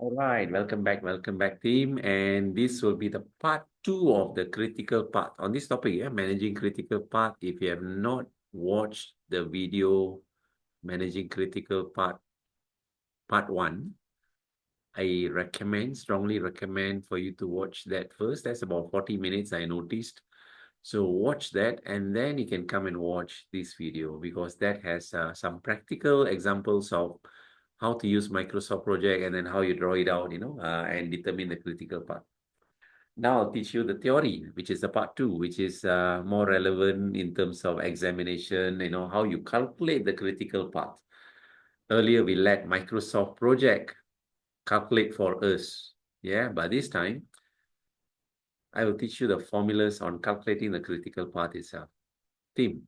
All right, welcome back, team. And this will be the part two of the critical part on this topic, managing critical part. If you have not watched the video, managing critical part one, I strongly recommend for you to watch that first. That's about 40 minutes, I noticed. So watch that, and then you can come and watch this video because that has some practical examples of how to use Microsoft Project and then how you draw it out, and determine the critical part. Now I'll teach you the theory, which is the part two, which is more relevant in terms of examination, how you calculate the critical part. Earlier, we let Microsoft Project calculate for us. Yeah, but this time, I will teach you the formulas on calculating the critical part itself. Tim,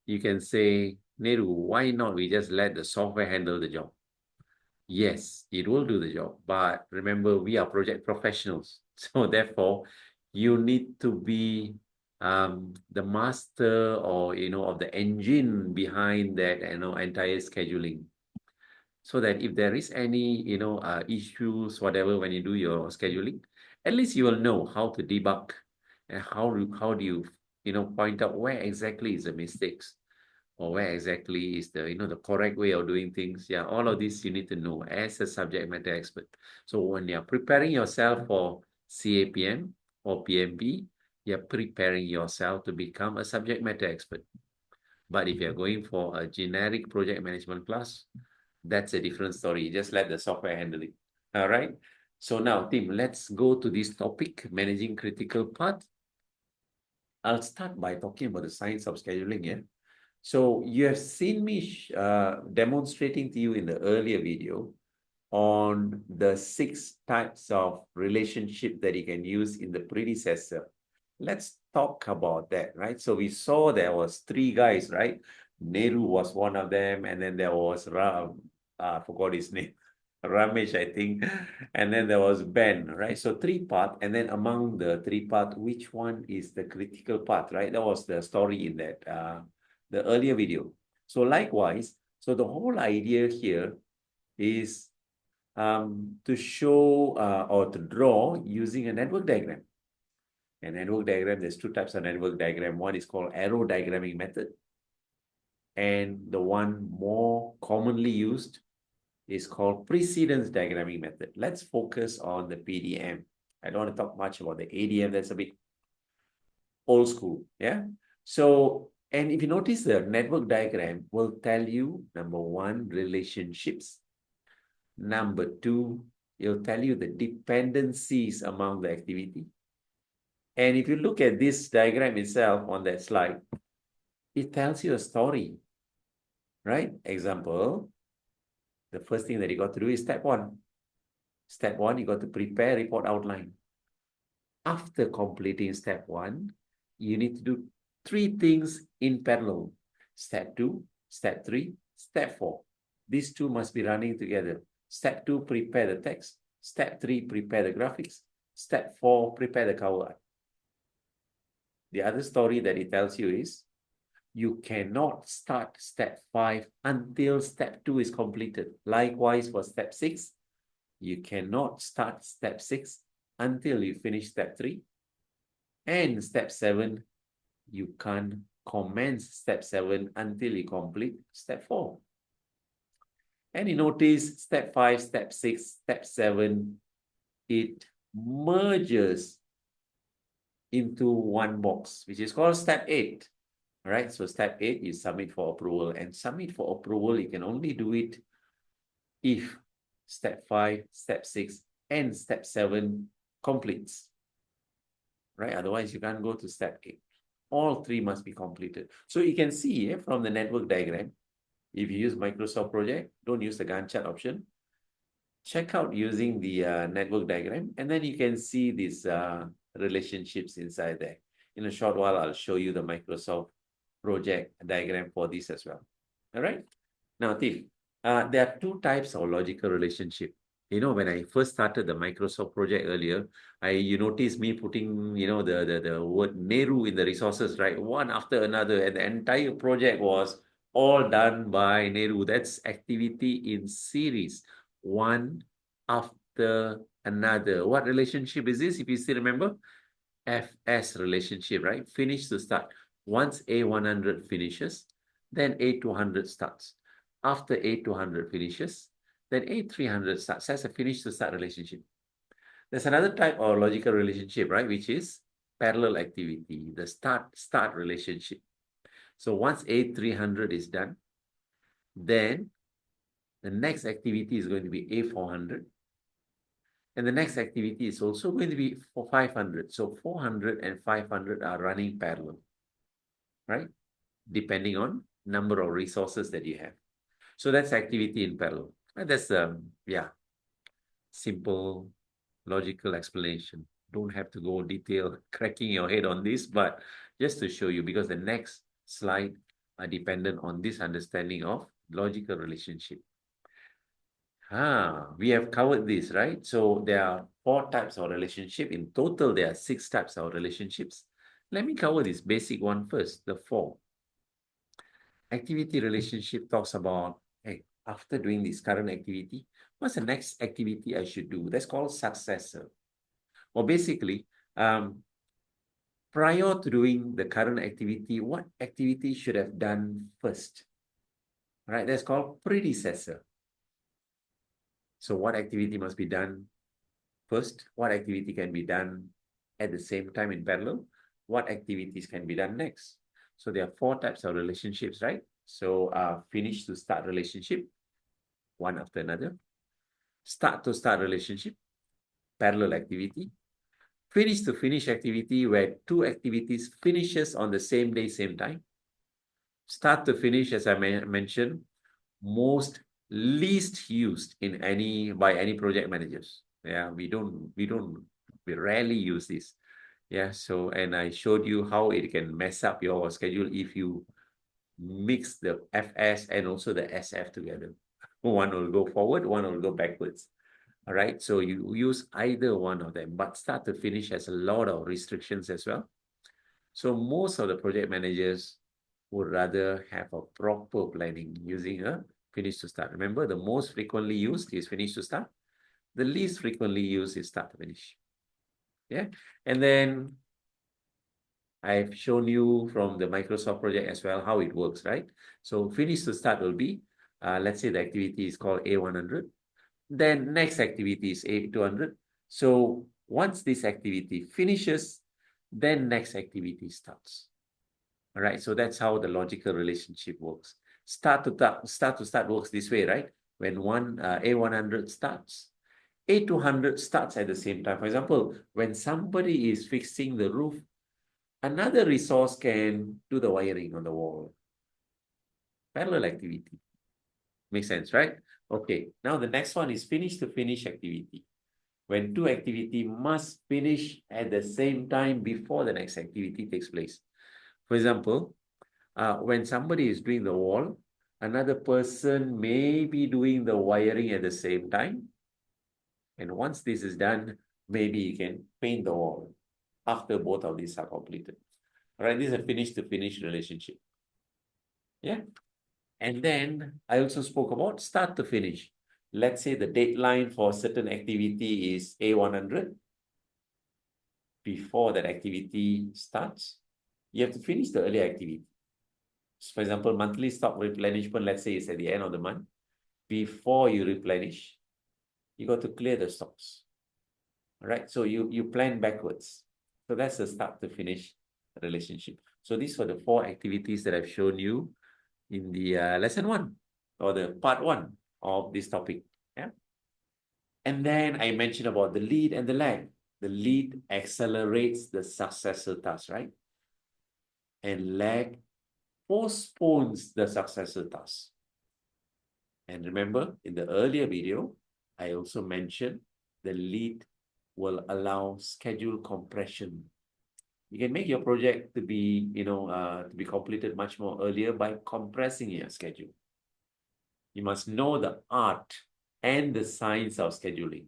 you can say, Nehru, why not we just let the software handle the job? Yes, it will do the job. But remember, we are project professionals. So therefore, you need to be the master or, of the engine behind that, entire scheduling. So that if there is any, issues, whatever, when you do your scheduling, at least you will know how to debug and how do you, point out where exactly is the mistakes or where exactly is the the correct way of doing things. Yeah, all of this you need to know as a subject matter expert. So when you're preparing yourself for CAPM or PMP, you're preparing yourself to become a subject matter expert. But if you're going for a generic project management class, that's a different story. Just let the software handle it. All right. So now, Tim, let's go to this topic, managing critical path. I'll start by talking about the science of scheduling. Yeah. So you have seen me demonstrating to you in the earlier video on the 6 types of relationship that you can use in the predecessor. Let's talk about that, right? So we saw there was 3 guys, right? Nehru was one of them, and then there was I forgot his name. Ramesh, I think. And then there was Ben, right? So 3 part, and then among the 3 part, which one is the critical part, right? That was the story in that the earlier video. So likewise, so the whole idea here is to show or to draw using a network diagram. A network diagram, there's 2 types of network diagram. One is called arrow diagramming method, and the one more commonly used is called precedence diagramming method. Let's focus on the PDM. I don't want to talk much about the ADM. That's a bit old school. Yeah. So, and if you notice, the network diagram will tell you, number 1, relationships. Number 2, it'll tell you the dependencies among the activity. And if you look at this diagram itself on that slide, it tells you a story, right? Example, the first thing that you got to do is step 1. Step 1, you got to prepare report outline. After completing step 1, you need to do 3 things in parallel. Step 2, step 3, step 4. These 2 must be running together. Step 2, prepare the text. Step 3, prepare the graphics. Step 4, prepare the cover art. The other story that it tells you is you cannot start step 5 until step 2 is completed. Likewise for step 6, you cannot start step 6 until you finish step 3. And step 7, you can't commence step 7 until you complete step 4. And you notice step 5, step 6, step 7, it merges into one box, which is called step 8. All right, so step 8 is submit for approval. And submit for approval, you can only do it if step 5, step 6, and step 7 completes. Right, otherwise you can't go to step 8. All 3 must be completed. So you can see from the network diagram, if you use Microsoft Project, don't use the Gantt chart option. Check out using the network diagram, and then you can see these relationships inside there. In a short while, I'll show you the Microsoft Project diagram for this as well. All right. Now, Tiff, there are 2 types of logical relationship. When I first started the Microsoft project earlier, you noticed me putting, the word Nehru in the resources, right? One after another, and the entire project was all done by Nehru. That's activity in series, one after after another. What relationship is this? If you still remember, FS relationship, right? Finish to start. Once A100 finishes, then A200 starts. After A200 finishes, then A300 starts. That's a finish to start relationship. There's another type of logical relationship, right? Which is parallel activity, the start relationship. So once A300 is done, then the next activity is going to be A400. And the next activity is also going to be for 500. So 400 and 500 are running parallel, right? Depending on number of resources that you have. So that's activity in parallel. And that's, yeah, simple logical explanation. Don't have to go detail cracking your head on this, but just to show you, because the next slide are dependent on this understanding of logical relationship. We have covered this, right? So there are 4 types of relationship. In total, there are 6 types of relationships. Let me cover this basic one first, the 4. Activity relationship talks about, hey, after doing this current activity, what's the next activity I should do? That's called successor. Well, basically, prior to doing the current activity, what activity should have done first? Right, that's called predecessor. So what activity must be done first? What activity can be done at the same time in parallel? What activities can be done next? So there are 4 types of relationships, right? So finish to start relationship, one after another. Start to start relationship, parallel activity. Finish to finish activity, where 2 activities finishes on the same day, same time. Start to finish, as I mentioned, most least used in by any project managers. Yeah, we rarely use this. Yeah, so, and I showed you how it can mess up your schedule if you mix the FS and also the SF together. One will go forward, one will go backwards. All right, so you use either one of them, but start to finish has a lot of restrictions as well. So most of the project managers would rather have a proper planning using a finish to start. Remember, the most frequently used is finish to start. The least frequently used is start to finish. Yeah, and then I've shown you from the Microsoft project as well how it works, right? So finish to start will be, let's say the activity is called A100. Then next activity is A200. So once this activity finishes, then next activity starts. All right, so that's how the logical relationship works. Start to start works this way, right? When one A100 starts, A200 starts at the same time. For example, when somebody is fixing the roof, another resource can do the wiring on the wall. Parallel activity. Makes sense, right? Okay, now the next one is finish to finish activity. When 2 activity must finish at the same time before the next activity takes place. For example, when somebody is doing the wall, another person may be doing the wiring at the same time. And once this is done, maybe you can paint the wall after both of these are completed. All right, this is a finish to finish relationship. Yeah. And then I also spoke about start to finish. Let's say the deadline for a certain activity is A100. Before that activity starts, you have to finish the earlier activity. So for example, monthly stock replenishment, let's say it's at the end of the month. Before you replenish, you got to clear the stocks. All right, so you plan backwards. So that's the start to finish relationship. So these were the 4 activities that I've shown you in the lesson 1 or the part 1 of this topic. Yeah. And then I mentioned about the lead and the lag. The lead accelerates the successor task, right? And lag postpones the successor task. And remember, in the earlier video, I also mentioned the lead will allow schedule compression. You can make your project to be, to be completed much more earlier by compressing your schedule. You must know the art and the science of scheduling.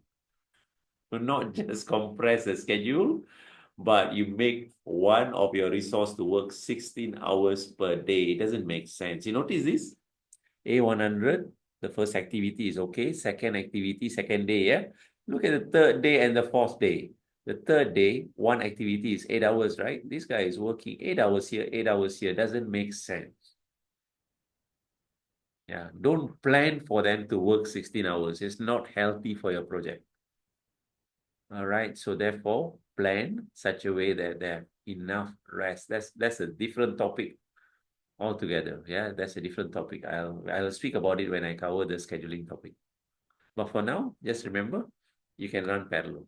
Do not just compress the schedule, but you make one of your resource to work 16 hours per day. It doesn't make sense. You notice this? A100, the first activity is okay. Second activity, second day, yeah? Look at the third day and the fourth day. The third day, one activity is 8 hours, right? This guy is working 8 hours here, 8 hours here. Doesn't make sense. Yeah, don't plan for them to work 16 hours. It's not healthy for your project. All right. So therefore, plan such a way that they have enough rest. That's a different topic altogether. Yeah, that's a different topic. I'll speak about it when I cover the scheduling topic. But for now, just remember, you can run parallel.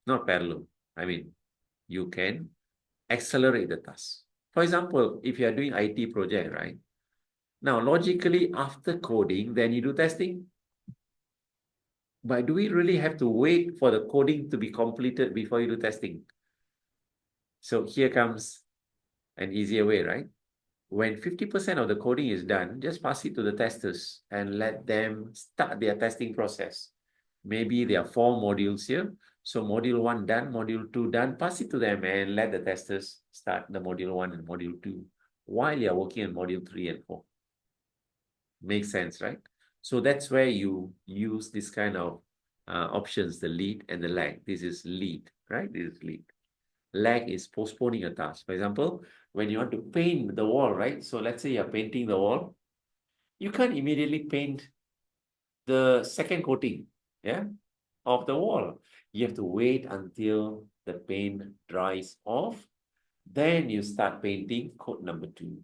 Not parallel. I mean, you can accelerate the task. For example, if you are doing IT project, right? Now, logically, after coding, then you do testing. But do we really have to wait for the coding to be completed before you do testing? So here comes an easier way, right? When 50% of the coding is done, just pass it to the testers and let them start their testing process. Maybe there are 4 modules here. So module 1 done, module 2 done, pass it to them and let the testers start the module 1 and module 2 while you're working on module 3 and 4. Makes sense, right? So that's where you use this kind of options, the lead and the lag. This is lead, right? This is lead. Lag is postponing a task. For example, when you want to paint the wall, right? So let's say you're painting the wall. You can't immediately paint the second coating, yeah, of the wall. You have to wait until the paint dries off. Then you start painting coat number 2.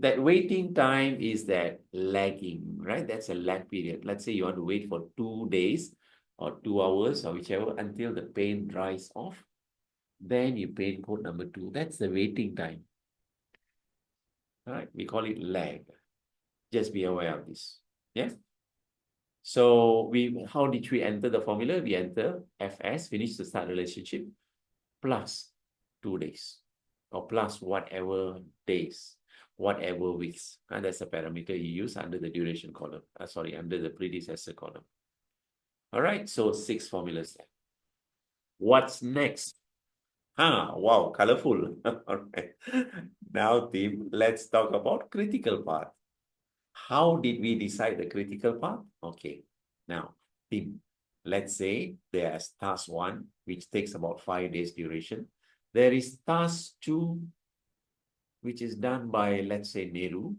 That waiting time is that lagging, right? That's a lag period. Let's say you want to wait for 2 days or 2 hours or whichever until the paint dries off. Then you paint coat number 2. That's the waiting time. All right, we call it lag. Just be aware of this. Yeah. So how did we enter the formula? We enter FS, finish the start relationship, plus 2 days or plus whatever days, whatever weeks. And that's a parameter you use under the duration column. Under the predecessor column. All right, so 6 formulas there. What's next? Wow, colorful. All right. Now, team, let's talk about critical path. How did we decide the critical path? Okay, now, team, let's say there's task 1, which takes about 5 days duration. There is task 2, which is done by, let's say, Nehru,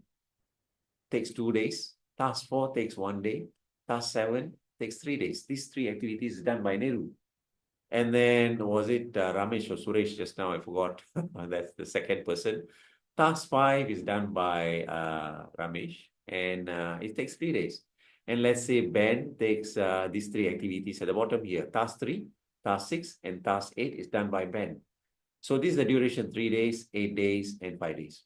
takes 2 days. Task 4 takes 1 day. Task 7 takes 3 days. These 3 activities done by Nehru. And then was it Ramesh or Suresh just now? I forgot. That's the second person. Task 5 is done by Ramesh and it takes 3 days. And let's say Ben takes these 3 activities at the bottom here. Task 3, Task 6, and Task 8 is done by Ben. So this is the duration, 3 days, 8 days, and 5 days.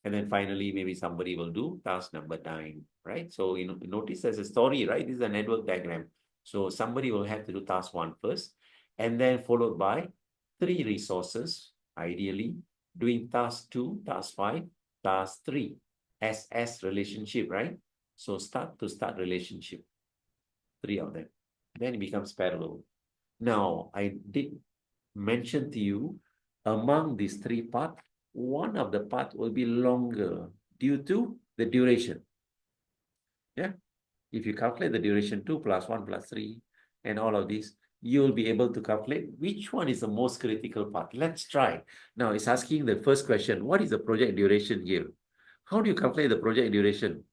And then finally, maybe somebody will do task number 9, right? So you notice there's a story, right? This is a network diagram. So somebody will have to do task 1 first, and then followed by 3 resources, ideally, doing task 2, task 5, task 3, SS relationship, right? So start to start relationship, 3 of them. Then it becomes parallel. Now, I did mention to you, among these 3 parts, one of the parts will be longer due to the duration. Yeah. If you calculate the duration 2 plus 1 plus 3 and all of these, you'll be able to calculate which one is the most critical part. Let's try. Now, it's asking the first question, what is the project duration here? How do you calculate the project duration?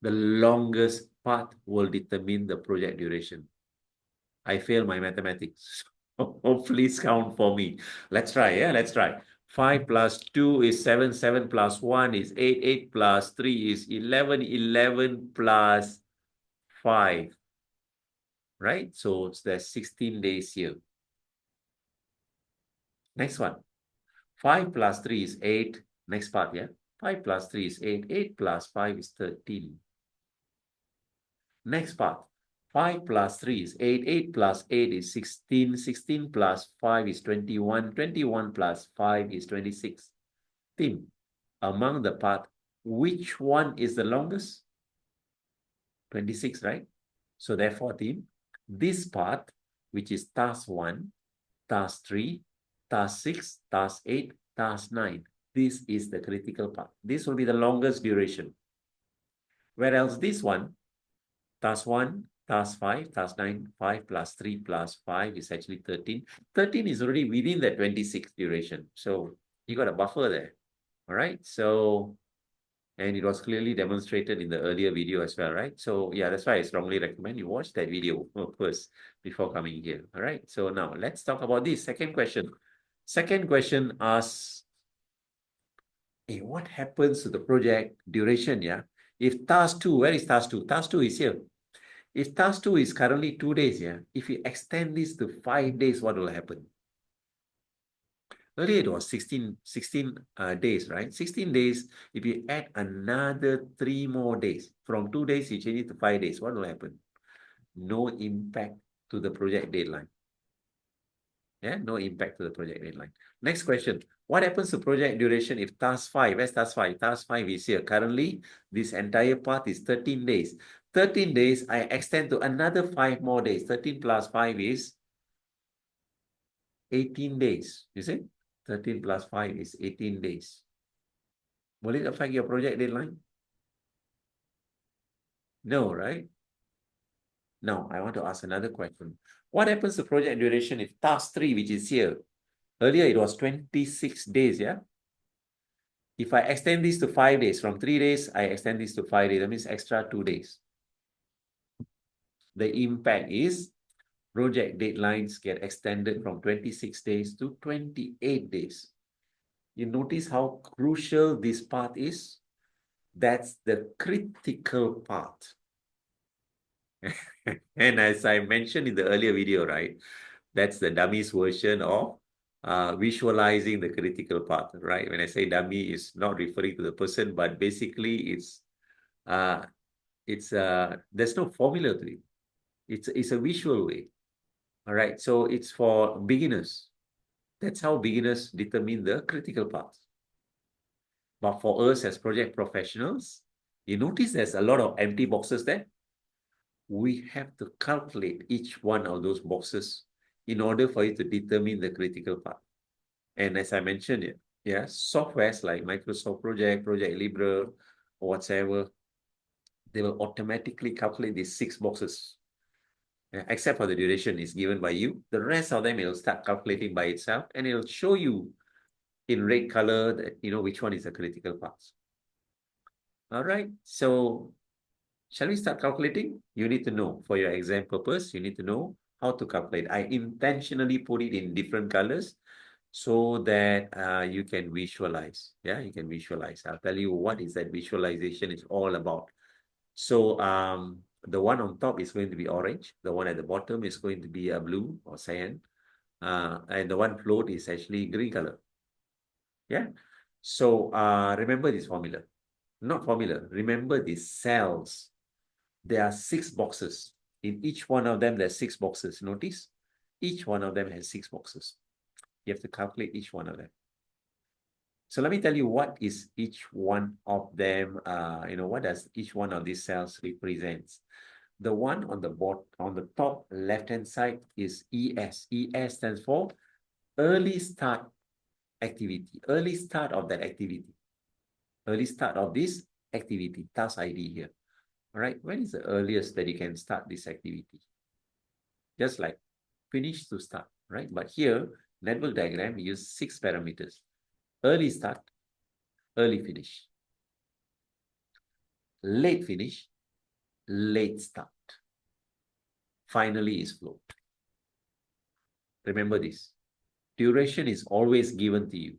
The longest part will determine the project duration. I failed my mathematics. Please count for me. Let's try. Yeah, let's try. 5 plus 2 is 7. 7 plus 1 is 8. 8 plus 3 is 11. 11 plus 5. Right? So there's 16 days here. Next one. 5 plus 3 is 8. Next part, yeah? 5 plus 3 is 8. 8 plus 5 is 13. Next part. 5 plus 3 is 8. 8 plus 8 is 16. 16 plus 5 is 21. 21 plus 5 is 26. Team, among the part, which one is the longest? 26, right? So therefore, team, this part, which is task 1, task 3, task 6, task 8, task 9, this is the critical part. This will be the longest duration. Whereas this one, task 1, task 5, task 9, 5 plus 3 plus 5 is actually 13. 13 is already within the 26 duration. So you got a buffer there. All right. So, and it was clearly demonstrated in the earlier video as well, right? So yeah, that's why I strongly recommend you watch that video first before coming here. All right. So now let's talk about this second question. Second question asks, hey, what happens to the project duration? Yeah. If task 2, where is task 2? Task 2 is here. If task 2 is currently 2 days, yeah, if you extend this to 5 days, what will happen? Earlier it was 16 days, right? 16 days, if you add another 3 more days, from 2 days you change it to 5 days, what will happen? No impact to the project deadline. Yeah, no impact to the project deadline. Next question. What happens to project duration if task 5, where's task 5? Task 5 is here. Currently, this entire path is 13 days. 13 days, I extend to another 5 more days. 13 plus 5 is 18 days. You see? 13 plus 5 is 18 days. Will it affect your project deadline? No, right? Now, I want to ask another question. What happens to project duration if task 3, which is here? Earlier, it was 26 days, yeah? If I extend this to 5 days, from 3 days, I extend this to 5 days. That means extra 2 days. The impact is project deadlines get extended from 26 days to 28 days. You notice how crucial this part is? That's the critical part. And as I mentioned in the earlier video, right, that's the dummy's version of visualizing the critical part, right? When I say dummy, it's not referring to the person, but basically uh, there's no formula to it. It's a visual way. All right. So it's for beginners. That's how beginners determine the critical parts. But for us as project professionals, you notice there's a lot of empty boxes there. We have to calculate each one of those boxes in order for you to determine the critical part. And as I mentioned, yeah, softwares like Microsoft Project, Project Libre, or whatever, they will automatically calculate these 6 boxes. Except for the duration is given by you. The rest of them, it'll start calculating by itself, and it'll show you in red color that, which one is the critical parts. All right. So shall we start calculating? You need to know for your exam purpose, you need to know how to calculate. I intentionally put it in different colors so that you can visualize. Yeah, you can visualize. I'll tell you what is that visualization is all about. So the one on top is going to be orange. The one at the bottom is going to be a blue or cyan. And the one float is actually green color. Yeah. So remember this formula. Not formula. Remember these cells. There are 6 boxes. In each one of them, there's 6 boxes. Notice? Each one of them has 6 boxes. You have to calculate each one of them. So let me tell you what is each one of them, what does each one of these cells represents. The one on the top left-hand side is ES. ES stands for early start activity, early start of that activity, early start of this activity, task ID here. All right, when is the earliest that you can start this activity? Just like finish to start, right? But here, network diagram, we use 6 parameters. Early start, early finish. Late finish, late start. Finally is float. Remember this. Duration is always given to you.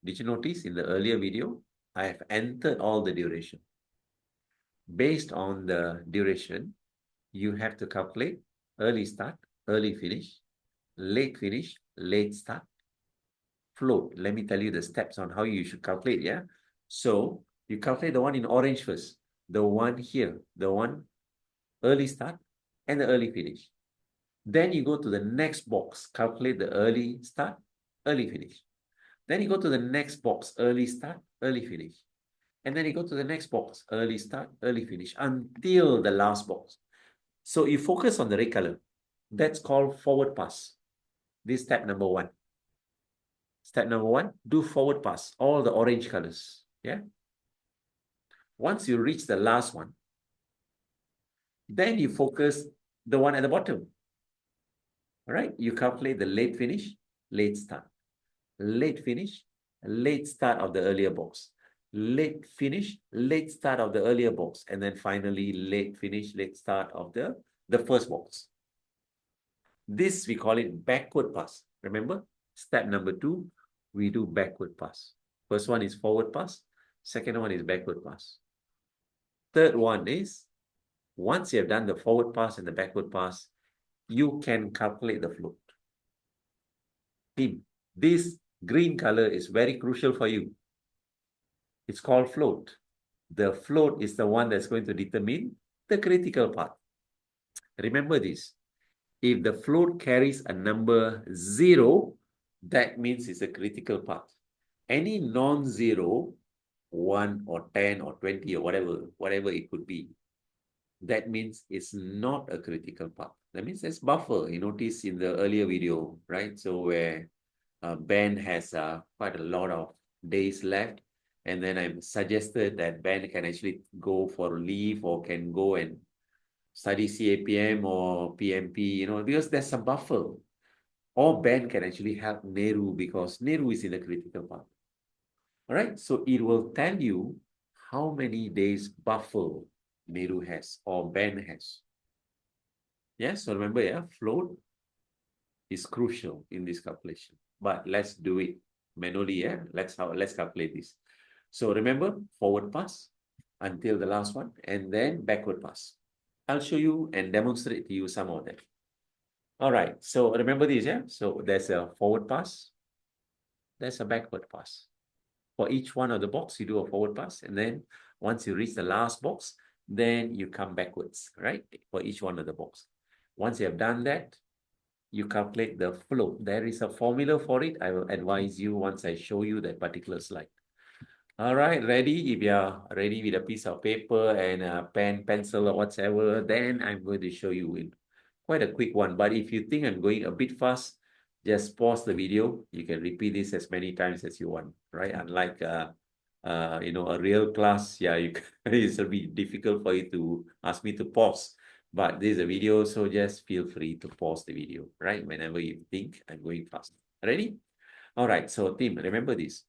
Did you notice in the earlier video, I have entered all the duration. Based on the duration, you have to calculate early start, early finish, late start, float. Let me tell you the steps on how you should calculate, yeah? So you calculate the one in orange first, the one here, the one early start and the early finish. Then you go to the next box, calculate the early start, early finish. Then you go to the next box, early start, early finish. And then you go to the next box, early start, early finish, until the last box. So you focus on the red color. That's called forward pass. This is step number 1. Step number 1, do forward pass, all the orange colors. Yeah. Once you reach the last one, Then you focus the one at the bottom. All right, you calculate the late finish, late start, late finish, late start of the earlier box, late finish, late start of the earlier box, and then finally late finish, late start of the first box. This we call it backward pass. Remember, step number 2, we do backward pass. First one is forward pass. Second one is backward pass. Third one is, once you have done the forward pass and the backward pass, you can calculate the float. Team, this green color is very crucial for you. It's called float. The float is the one that's going to determine the critical path. Remember this. If the float carries a number 0, that means it's a critical path. Any non-zero, 1 or 10 or 20 or whatever it could be, that means it's not a critical path. That means there's buffer. You notice in the earlier video, right? So where Ben has quite a lot of days left, and then I suggested that Ben can actually go for leave or can go and study CAPM or PMP, because there's a buffer. Or Ben can actually help Nehru because Nehru is in the critical path. All right, so it will tell you how many days buffer Nehru has or Ben has. Yes, so remember, float is crucial in this calculation. But let's do it manually. Let's calculate this. So remember, forward pass until the last one, and then backward pass. I'll show you and demonstrate to you some of them. All right, so remember this, So there's a forward pass, there's a backward pass. For each one of the box, you do a forward pass, and then once you reach the last box, then you come backwards, right? For each one of the box. Once you have done that, you calculate the flow. There is a formula for it. I will advise you once I show you that particular slide. All right, ready? If you're ready with a piece of paper and a pen, pencil, or whatever, then I'm going to show you in quite a quick one. But if you think I'm going a bit fast, just pause the video. You can repeat this as many times as you want, right? Unlike a real class, it's a bit difficult for you to ask me to pause. But this is a video, so just feel free to pause the video, right? Whenever you think I'm going fast. Ready? All right, so team, remember this.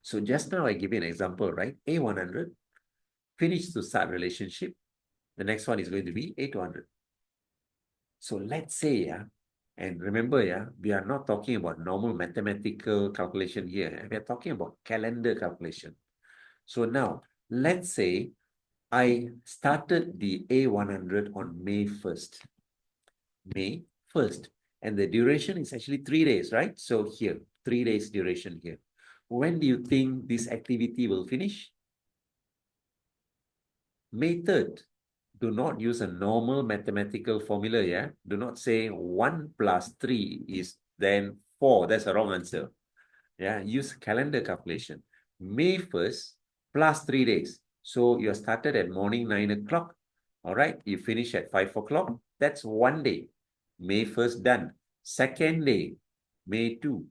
So just now I give you an example, right? A100, finish to start relationship. The next one is going to be A200. So let's say, and remember, we are not talking about normal mathematical calculation here. We are talking about calendar calculation. So now, let's say I started the A100 on May 1st. May 1st. And the duration is actually 3 days, right? So here, 3 days duration here. When do you think this activity will finish? May 3rd. Do not use a normal mathematical formula, Do not say 1 plus 3 is then 4. That's a wrong answer. Use calendar calculation. May 1st plus 3 days. So you started at morning 9 o'clock. All right, you finish at 5 o'clock. That's 1 day. May 1st done. Second day, May 2.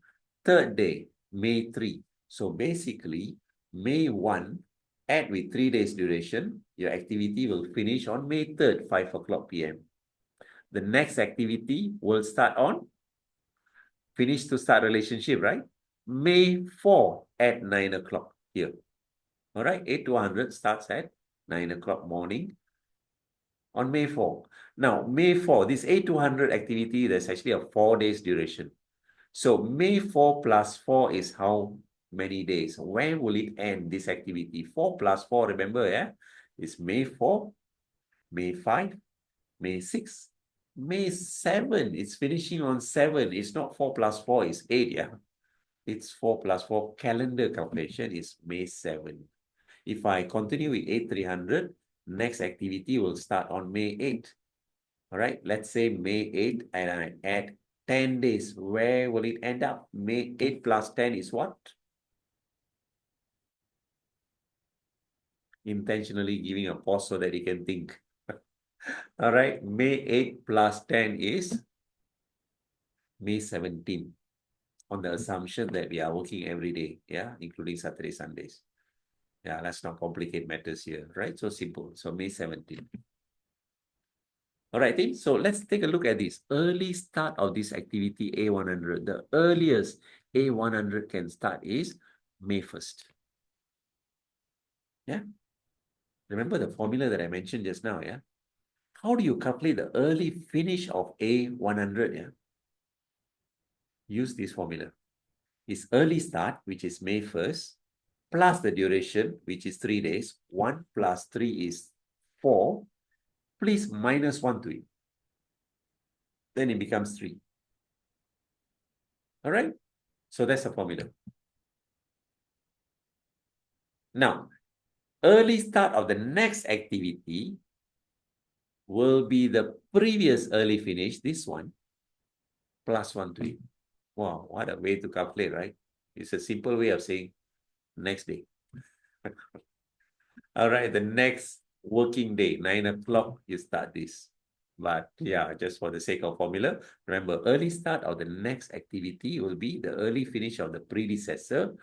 Third day, May 3. So basically, May 1, add with 3 days duration, your activity will finish on May 3rd, 5 o'clock p.m. The next activity will start on finish to start relationship, right? May 4 at 9 o'clock here. All right, A200 starts at 9 o'clock morning on May 4. Now, May 4, this A200 activity, there's actually a 4 days duration. So May 4 plus 4 is how many days? When will it end, this activity? 4 plus 4, remember, It's May 4, May 5, May 6, May 7. It's finishing on 7. It's not 4 plus 4, it's 8, It's 4 plus 4. Calendar calculation is May 7. If I continue with A300, next activity will start on May 8. All right, let's say May 8 and I add 10 days. Where will it end up? May 8 plus 10 is what? Intentionally giving a pause so that you can think. All right, May 8 plus 10 is May 17, on the assumption that we are working every day, including Saturday, Sundays. Let's not complicate matters here, right? So simple. So May 17. All right, team. So let's take a look at this. Early start of this activity A100. The earliest A100 can start is May 1st. Yeah. Remember the formula that I mentioned just now, yeah? How do you calculate the early finish of A100, yeah? Use this formula. It's early start, which is May 1st, plus the duration, which is 3 days. 1 plus 3 is 4. Please minus 1 to it. Then it becomes 3. All right? So that's the formula. Now, early start of the next activity will be the previous early finish, this one, plus 1 to it. Wow, what a way to calculate, right? It's a simple way of saying next day. All right, the next working day, 9 o'clock, you start this. But yeah, just for the sake of formula, remember, early start of the next activity will be the early finish of the predecessor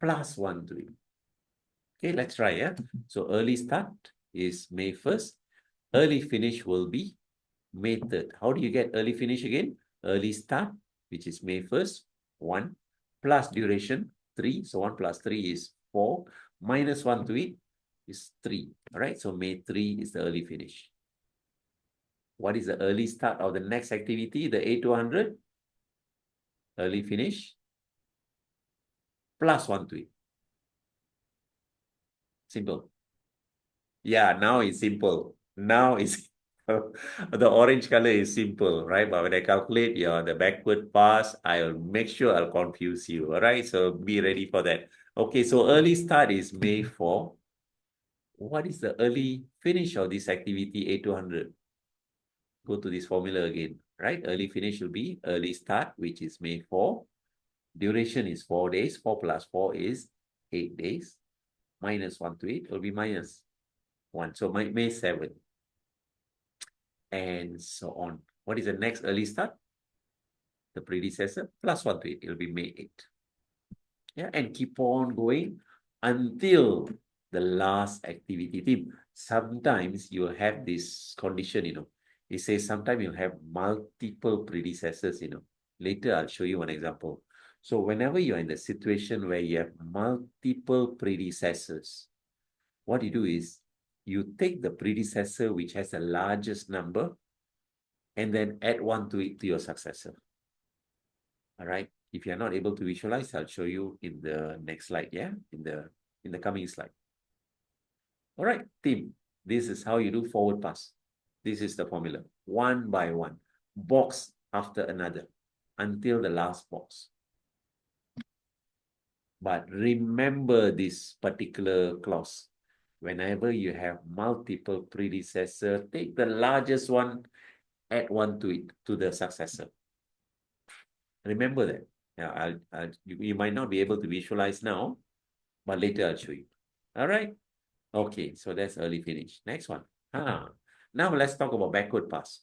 plus 1 to it. Okay, let's try, yeah? So early start is May 1st. Early finish will be May 3rd. How do you get early finish again? Early start, which is May 1st, 1, plus duration, 3. So 1 plus 3 is 4, minus 1 to it is 3. All right, so May 3 is the early finish. What is the early start of the next activity, the A200? Early finish, plus 1 to it. Simple. Yeah, now it's simple. Now it's the orange color is simple, right? But when I calculate the backward pass, I'll make sure I'll confuse you. All right. So be ready for that. Okay, so early start is May 4. What is the early finish of this activity A200? Go to this formula again, right? Early finish will be early start, which is May 4. Duration is 4 days. 4 plus 4 is 8 days. Minus 1 to it will be minus 1. So May 7. And so on. What is the next early start? The predecessor plus 1 to it. It'll be May 8. Yeah, and keep on going until the last activity team. Sometimes you'll have this condition, It says sometimes you'll have multiple predecessors, Later, I'll show you one example. So whenever you're in the situation where you have multiple predecessors, what you do is you take the predecessor which has the largest number and then add 1 to it to your successor. All right. If you're not able to visualize, I'll show you in the next slide. Yeah, in the coming slide. All right, team. This is how you do forward pass. This is the formula. One by one, box after another, until the last box. But remember this particular clause. Whenever you have multiple predecessor, take the largest one, add 1 to it, to the successor. Remember that. Yeah, you might not be able to visualize now, but later I'll show you. All right. Okay, so that's early finish. Next one. Now let's talk about backward pass.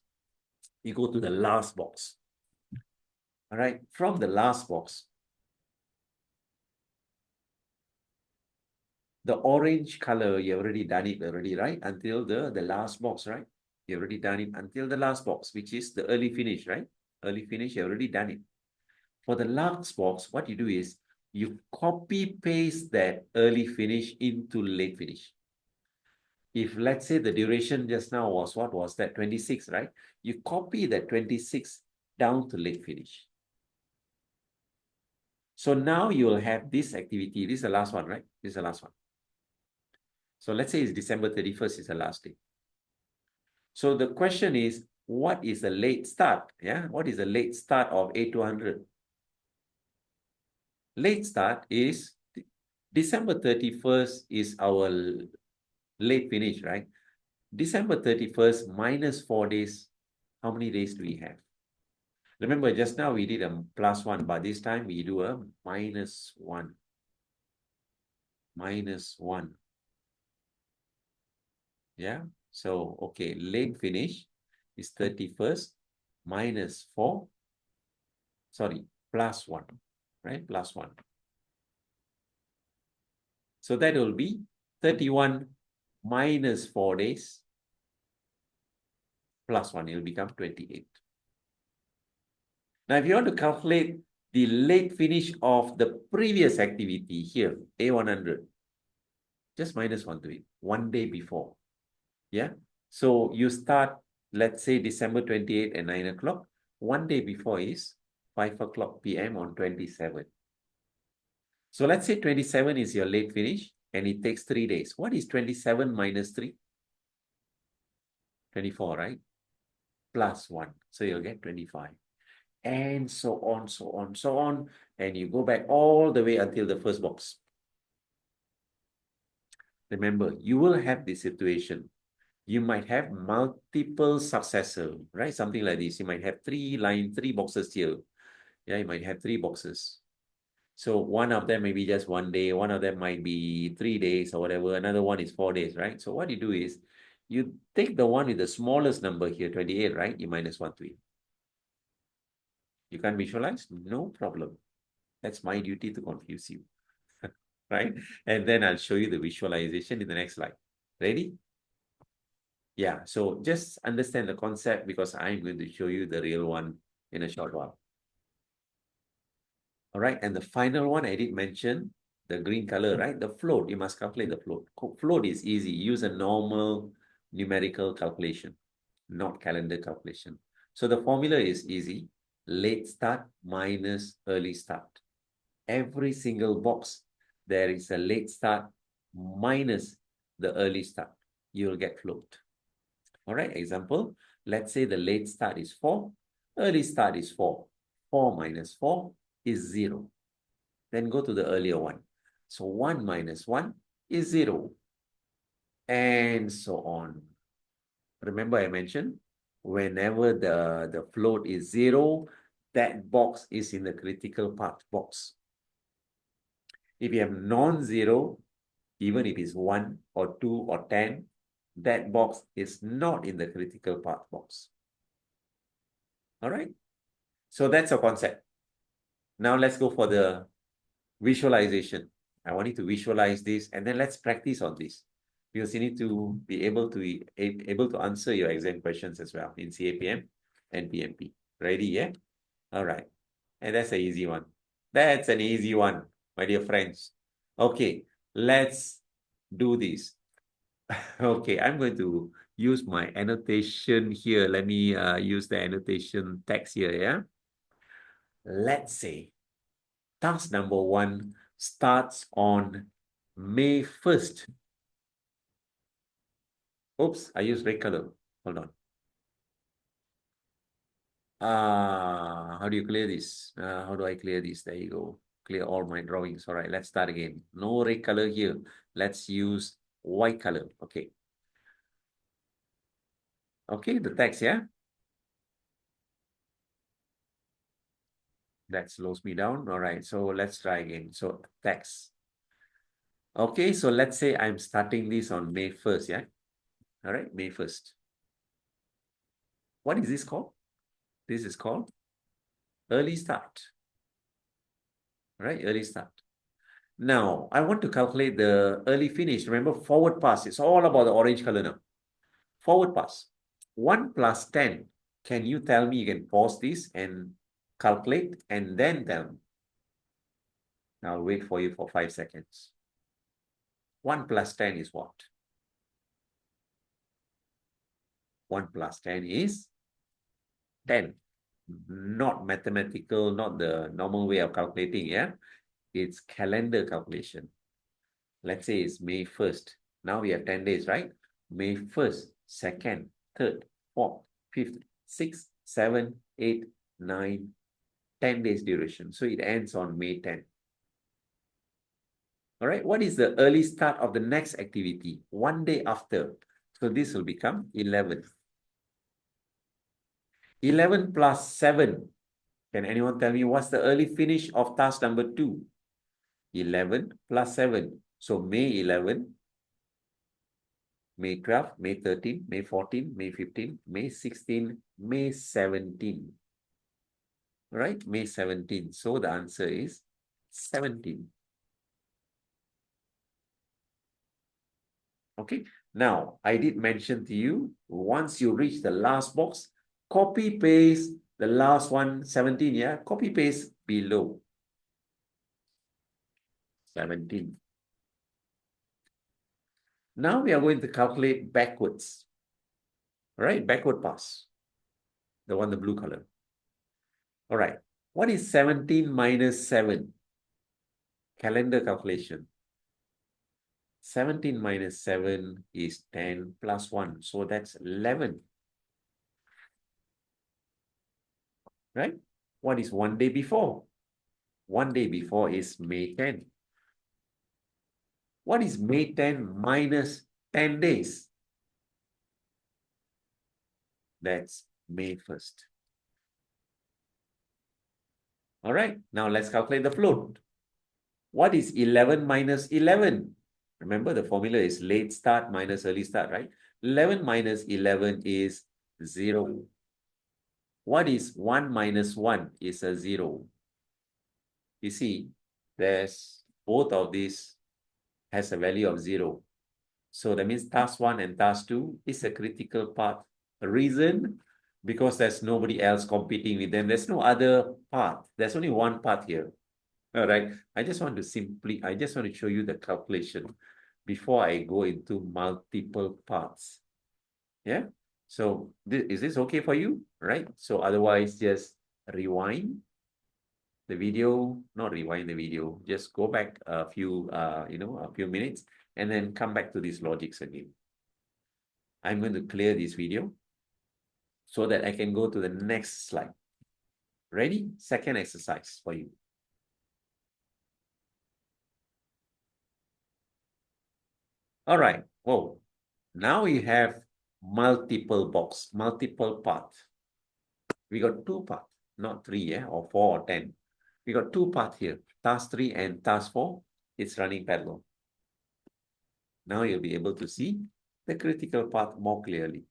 You go to the last box. All right. From the last box, the orange color, you already done it already, right? Until the last box, right? You already done it until the last box, which is the early finish, right? Early finish, you already done it. For the last box, what you do is you copy paste that early finish into late finish. If let's say the duration just now was, what was that, 26, right? You copy that 26 down to late finish. So now you will have this activity. This is the last one, right? This is the last one. So let's say it's December 31st is the last day. So the question is, what is the late start? Yeah, what is the late start of A200? Late start is December 31st is our late finish, right? December 31st minus 4 days. How many days do we have? Remember, just now we did a plus 1, but this time we do a minus 1. Minus 1. Yeah. So, okay, late finish is 31st minus 4. Sorry, plus 1. Right? Plus 1. So that will be 31 minus 4 days plus 1, it will become 28. Now, if you want to calculate the late finish of the previous activity here, A100, just minus 1 to it, 1 day before. Yeah. So you start, let's say, December 28 at 9 o'clock. 1 day before is 5 o'clock p.m. on 27. So let's say 27 is your late finish and it takes 3 days. What is 27 minus 3? 24, right? Plus 1. So you'll get 25. And so on, so on, so on. And you go back all the way until the first box. Remember, you will have this situation. You might have multiple successor, right? Something like this. You might have 3 boxes here. Yeah, you might have 3 boxes. So one of them may be just 1 day, one of them might be 3 days or whatever, another one is 4 days, right? So what you do is, you take the one with the smallest number here, 28, right? You minus 1 to it. You can't visualize? No problem. That's my duty to confuse you, right? And then I'll show you the visualization in the next slide. Ready? Yeah, so just understand the concept because I'm going to show you the real one in a short while. All right, and the final one I did mention, the green color, right? The float, you must calculate the float. Float is easy. Use a normal numerical calculation, not calendar calculation. So the formula is easy. Late start minus early start. Every single box, there is a late start minus the early start. You will get float. All right, example, let's say the late start is 4, early start is 4. 4 minus 4 is 0. Then go to the earlier one. So 1 minus 1 is 0. And so on. Remember I mentioned, whenever the float is 0, that box is in the critical path box. If you have non-zero, even if it's 1 or 2 or 10, that box is not in the critical path box. All right? So that's a concept. Now let's go for the visualization. I want you to visualize this and then let's practice on this because you need to be able to answer your exam questions as well in CAPM and PMP. Ready? Yeah? All right. And that's an easy one. That's an easy one, my dear friends. Okay, let's do this. Okay, I'm going to use my annotation here. Let me use the annotation text here, yeah? Let's say task number 1 starts on May 1st. Oops, I used red color. Hold on. How do you clear this? How do I clear this? There you go. Clear all my drawings. All right, let's start again. No red color here. Let's use white color. Okay. Okay, the text, yeah? That slows me down. All right, so let's try again. So text. Okay, so let's say I'm starting this on May 1st, yeah? All right, May 1st. What is this called? This is called early start. Right, early start. Now, I want to calculate the early finish. Remember, forward pass. It's all about the orange color now. Forward pass. 1 plus 10. Can you tell me? You can pause this and calculate and then tell me. I'll wait for you for 5 seconds. 1 plus 10 is what? 1 plus 10 is 10. Not mathematical, not the normal way of calculating, yeah? It's calendar calculation. Let's say it's May 1st. Now we have 10 days, right? May 1st, 2nd, 3rd, 4th, 5th, 6th, 7th, 8th, 9th, 10 days duration. So it ends on May 10th. All right, what is the early start of the next activity? 1 day after. So this will become 11. 11 plus 7. Can anyone tell me what's the early finish of task number 2? 11 plus 7. So May 11, May 12, May 13, May 14, May 15, May 16, May 17. Right? May 17. So the answer is 17. Okay. Now, I did mention to you, once you reach the last box, copy paste the last one, 17, yeah? Copy paste below, 17. Now we are going to calculate backwards, all right? Backward pass, the one, the blue color. All right, what is 17 minus 7? Calendar calculation. 17 minus 7 is 10 plus 1, so that's 11, right? What is one day before? One day before is May 10. What is May 10 minus 10 days? That's May 1st. All right, now let's calculate the float. What is 11 minus 11? Remember, the formula is late start minus early start, right? 11 minus 11 is 0. What is 1 minus 1 is a 0. You see, there's both of these has a value of 0. So that means task 1 and task 2 is a critical path. The reason, because there's nobody else competing with them. There's no other path. There's only one path here. All right. I just want to show you the calculation before I go into multiple paths. Yeah. So is this okay for you? Right. So otherwise, just rewind the video, not rewind the video, just go back a few, a few minutes and then come back to these logics again. I'm going to clear this video so that I can go to the next slide. Ready? Second exercise for you. All right. Whoa. Now we have multiple path. We got two path, not three, yeah, or 4 or 10. We got two path here. Task 3 and task 4. It's running parallel. Now you'll be able to see the critical path more clearly.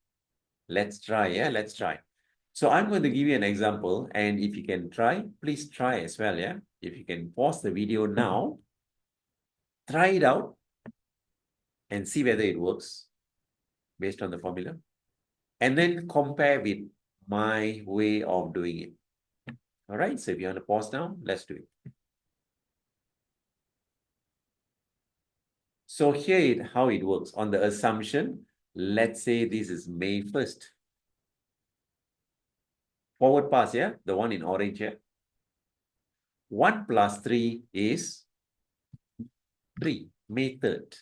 Let's try, yeah, let's try. So I'm going to give you an example, and if you can try, please try as well, yeah? If you can pause the video now, try it out, and see whether it works based on the formula, and then compare with my way of doing it. All right, so if you want to pause now, let's do it. So here how it works. On the assumption, let's say this is May 1st. Forward pass, yeah? The one in orange here. 1 plus 3 is 3, May 3rd.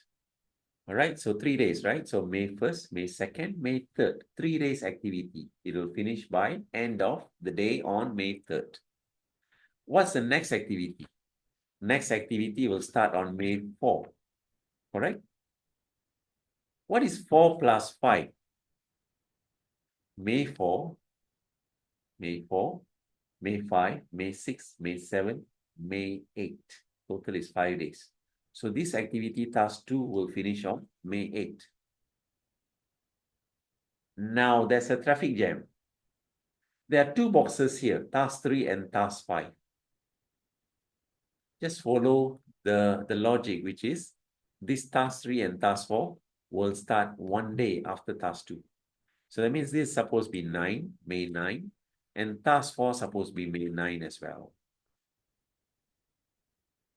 All right, so 3 days, right? So May 1st, May 2nd, May 3rd. 3 days activity. It will finish by end of the day on May 3rd. What's the next activity? Next activity will start on May 4. All right? What is 4 plus 5? May 4, May 4, May 5, May 6, May 7, May 8. Total is 5 days. So this activity task 2 will finish on May 8. Now there's a traffic jam. There are two boxes here, task 3 and task 5. Just follow the logic, which is this task 3 and task 4 will start one day after task 2. So that means this is supposed to be 9, May 9, and task 4 supposed to be May 9 as well.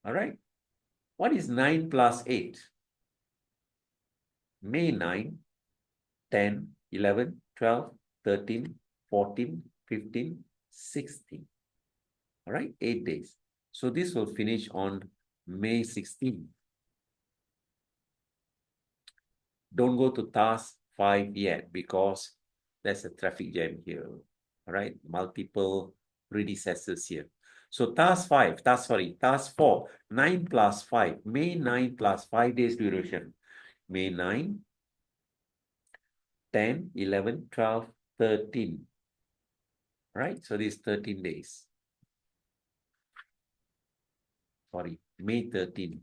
All right. What is 9 plus 8? May 9, 10, 11, 12, 13, 14, 15, 16. All right, 8 days. So this will finish on May 16. Don't go to task 5 yet because there's a traffic jam here. All right, multiple predecessors here. So task 4, 9 plus 5, May 9 plus 5 days duration. May 9, 10, 11, 12, 13. Right, so this 13 days. Sorry, May 13.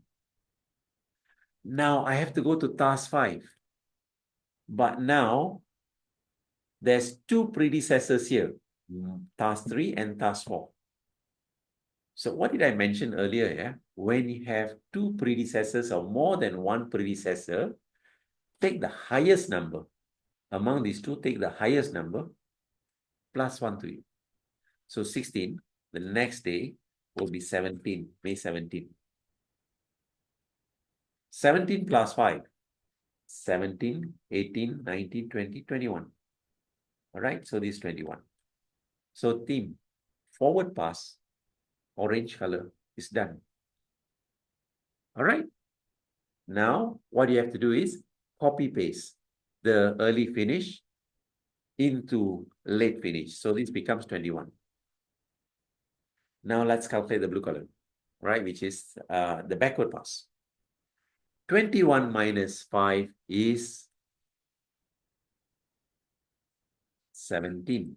Now I have to go to task 5. But now there's two predecessors here, task 3 and task 4. So what did I mention earlier? Yeah, when you have two predecessors or more than one predecessor, take the highest number. Among these two, take the highest number plus 1 to it. So 16, the next day will be 17, May 17. 17 plus 5, 17, 18, 19, 20, 21. All right, so this is 21. So team, forward pass, orange color is done. All right. Now, what you have to do is copy paste the early finish into late finish. So this becomes 21. Now let's calculate the blue color, right? Which is the backward pass. 21 minus 5 is 17.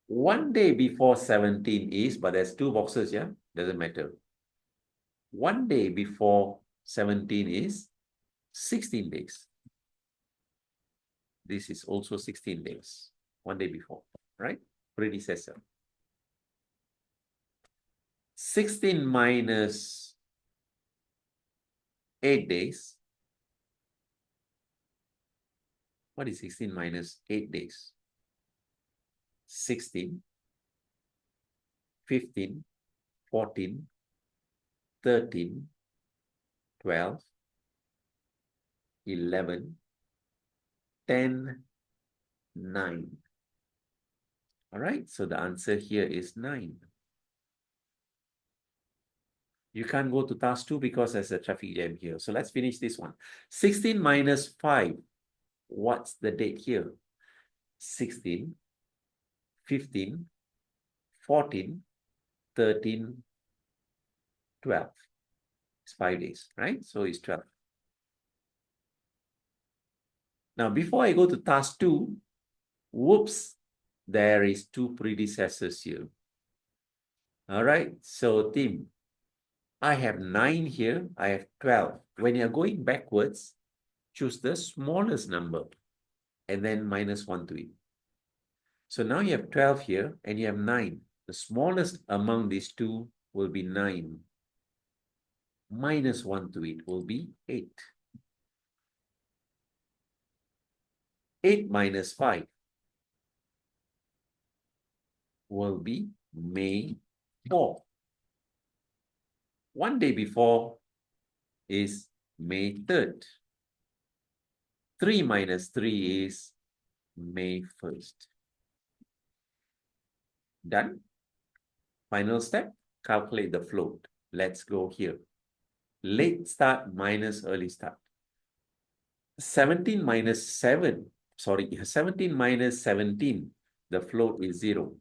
1 day before 17 is, but there's two boxes, yeah? Doesn't matter. 1 day before 17 is 16 days. This is also 16 days. 1 day before, right? Predecessor. 16 minus 8 days. What is 16 minus 8 days? 16, 15, 14, 13, 12, 11, 10, 9. All right, so the answer here is 9. You can't go to task 2 because there's a traffic jam here. So let's finish this one. 16 minus 5. What's the date here? 16, 15, 14, 13, 12. It's 5 days, right? So it's 12. Now, before I go to task 2, whoops, there is 2 predecessors here. All right, so team, I have 9 here, I have 12. When you're going backwards, choose the smallest number and then minus 1 to it. So now you have 12 here and you have 9. The smallest among these two will be 9. Minus 1 to it will be 8. 8 minus 5 will be May 4. 1 day before is May 3rd. 3 minus 3 is May 1st. Done? Final step, calculate the float. Let's go here. Late start minus early start. 17 minus 7, sorry, 17 minus 17, the float is 0.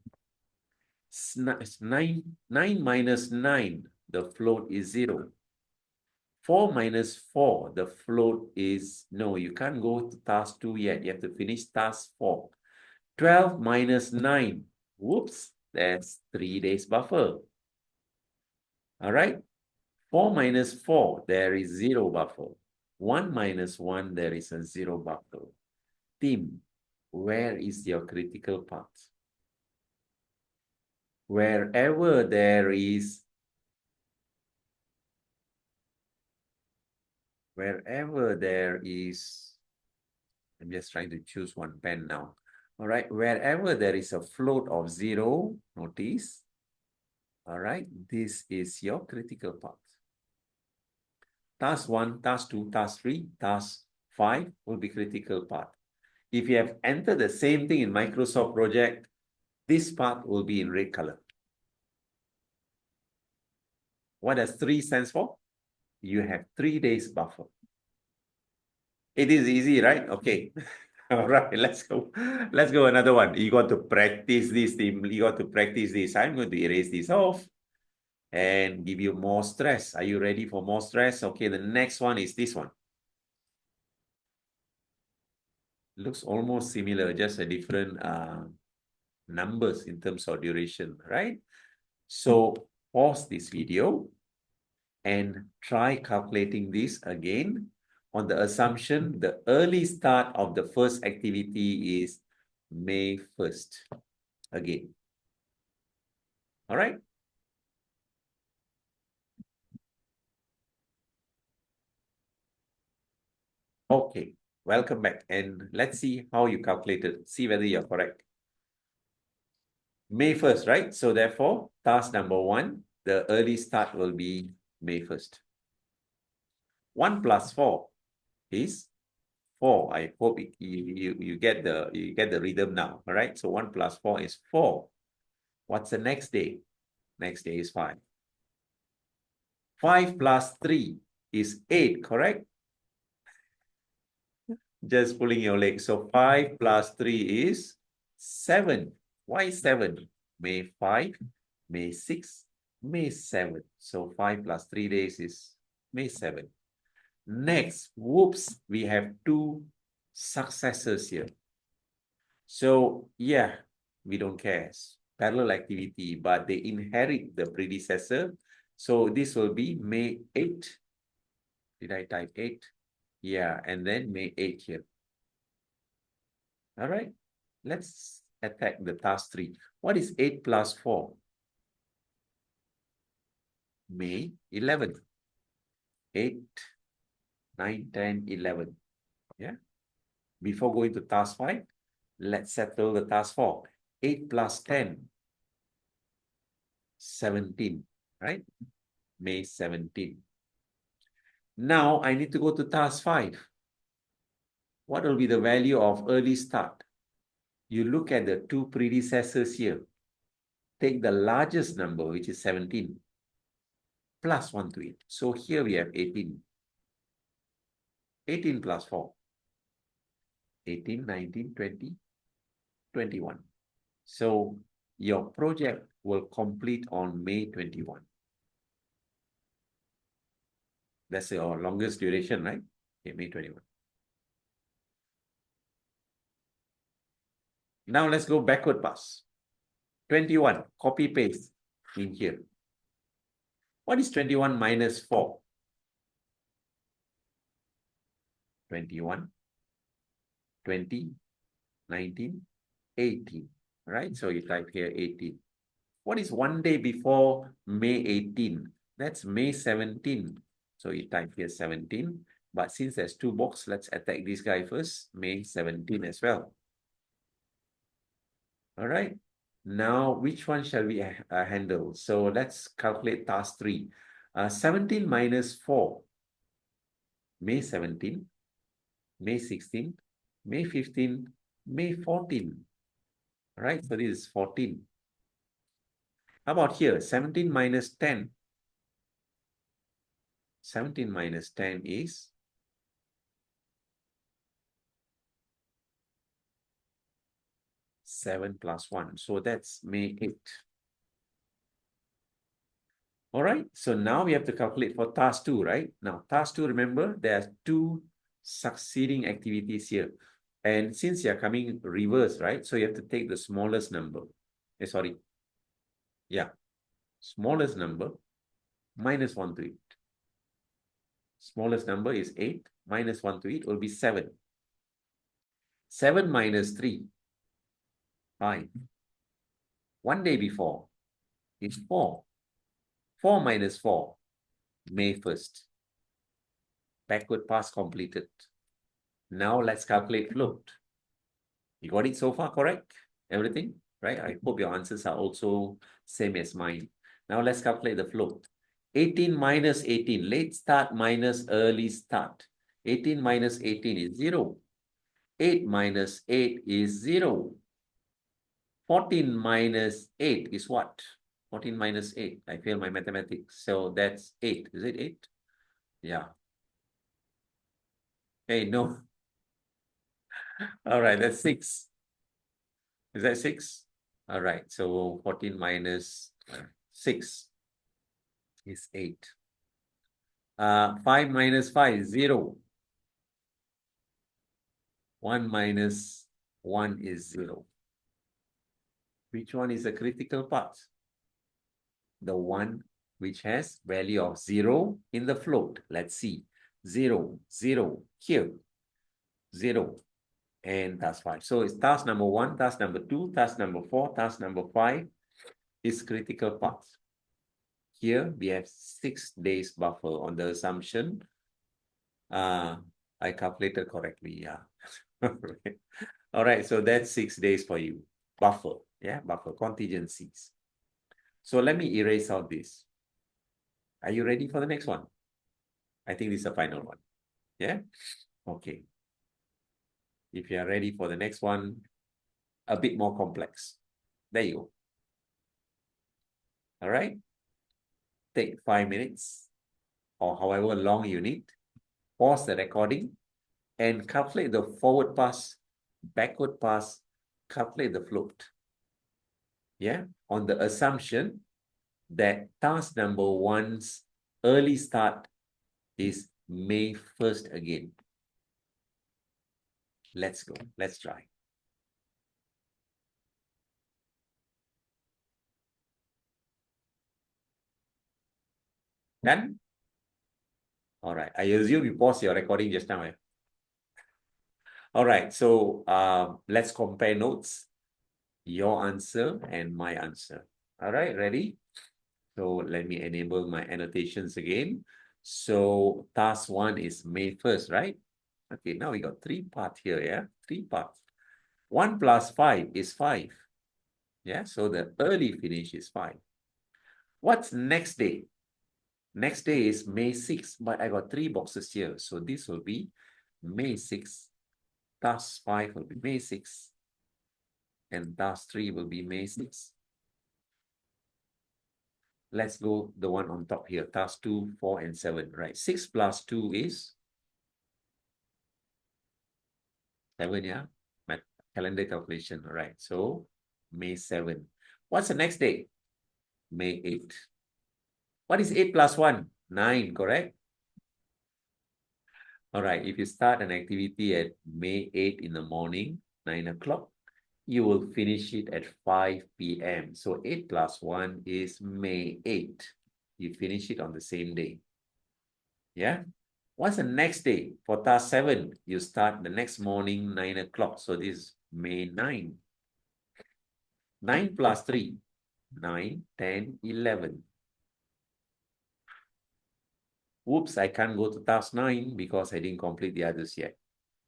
9 minus 9, the float is 0. 4 minus 4, the float is, no, you can't go to task 2 yet. You have to finish task 4. 12 minus 9, whoops, that's 3 days buffer. All right, 4 minus 4, there is 0 buffer. 1 minus 1, there is a 0 buffer. Team, where is your critical path? Wherever there is I'm just trying to choose one pen now. All right, wherever there is a float of 0, notice. All right, this is your critical path. Task 1, task 2, task 3, task 5 will be critical path. If you have entered the same thing in Microsoft project, this part will be in red color. What does 3 stands for? You have 3 days buffer. It is easy, right? Okay. All right, let's go. Let's go another one. You got to practice this. You got to practice this. I'm going to erase this off and give you more stress. Are you ready for more stress? Okay, the next one is this one. Looks almost similar, just a different numbers in terms of duration, right? So pause this video and try calculating this again on the assumption the early start of the first activity is May 1st. Again. All right? Okay, welcome back. And let's see how you calculated. See whether you're correct. May 1st, right? So therefore, task number 1, the early start will be May 1st. 1 plus 4 is 4. I hope you get the rhythm now. All right. So 1 plus 4 is 4. What's the next day? Next day is 5. 5 plus 3 is 8, correct? Just pulling your leg. So 5 plus 3 is 7. Why 7? May 5, May 6, May 7. So 5 plus 3 days is May 7. Next, whoops, we have 2 successors here. So yeah, we don't care. Parallel activity, but they inherit the predecessor. So this will be May 8. Did I type 8? Yeah, and then May 8 here. All right, let's attack the task 3. What is 8 plus 4? May 11. 8, 9, 10, 11. Yeah. Before going to task 5, let's settle the task 4. 8 plus 10, 17, right? May 17. Now I need to go to task 5. What will be the value of early start? You look at the 2 predecessors here. Take the largest number, which is 17, plus 1 to it. So here we have 18. 18 plus 4. 18, 19, 20, 21. So your project will complete on May 21. That's your longest duration, right? Okay, May 21. Now let's go backward pass. 21, copy paste in here. What is 21 minus 4? 21, 20, 19, 18, right? So you type here 18. What is one day before May 18? That's May 17. So you type here 17. But since there's 2 boxes, let's attack this guy first, May 17 as well. All right. Now, which one shall we handle? So let's calculate task 3. 17 minus 4, May 17, May 16, May 15, May 14. All right, so this is 14. How about here? 17 minus 10. 17 minus 10 is 7 plus 1. So that's May 8. All right, so now we have to calculate for task 2, right? Now, task 2, remember, there are 2 succeeding activities here. And since you're coming reverse, right? So you have to take the smallest number. Sorry. Yeah. Smallest number minus 1 to it. Smallest number is 8. Minus 1 to it will be 7. 7 minus 3, 5. 1 day before is 4. 4 minus 4, May 1st. Backward pass completed. Now let's calculate float. You got it so far, correct? Everything, right? I hope your answers are also same as mine. Now let's calculate the float. 18 minus 18, late start minus early start. 18 minus 18 is 0. 8 minus 8 is 0. 14 minus 8 is what? 14 minus 8. I failed my mathematics. So that's 8. Is it 8? Yeah. Hey, no. All right, that's 6. Is that 6? All right, so 14 minus 6 is 8. 5 minus 5 is 0. 1 minus 1 is 0. Which one is the critical part? The one which has value of 0 in the float. Let's see. 0, 0, here. 0. And task 5. So it's task number 1, task number 2, task number 4, task number 5 is critical path. Here we have 6 days buffer on the assumption I calculated correctly, yeah. All right, so that's 6 days for you. Buffer, yeah, buffer, contingencies. So let me erase out this. Are you ready for the next one? I think this is the final one. Yeah? Okay. If you are ready for the next one, a bit more complex. There you go. All right? Take 5 minutes or however long you need. Pause the recording and calculate the forward pass, backward pass, calculate the float. Yeah? On the assumption that task number one's early start is May 1st again. Let's go. Let's try. Done? All right. I assume you paused your recording just now. All right. So let's compare notes. Your answer and my answer. All right. Ready? So let me enable my annotations again. So task one is May 1st, right? Okay. Now we got three parts here. Yeah. Three parts. 1 plus 5 is 5. Yeah. So the early finish is 5. What's next day? Next day is May 6th, but I got three boxes here. So this will be May 6th. Task 5 will be May 6th. And task 3 will be May 6th. Let's go the one on top here. Task 2, 4, and 7. Right. 6 plus 2 is 7, yeah? My calendar calculation. All right. So May 7. What's the next day? May 8. What is 8 plus 1? 9, correct? All right. If you start an activity at May 8 in the morning, 9 o'clock, you will finish it at 5 p.m. So 8 plus 1 is May 8. You finish it on the same day. Yeah? What's the next day? For task 7, you start the next morning, 9 o'clock. So this is May 9. 9 plus 3, 9, 10, 11. Whoops, I can't go to task 9 because I didn't complete the others yet.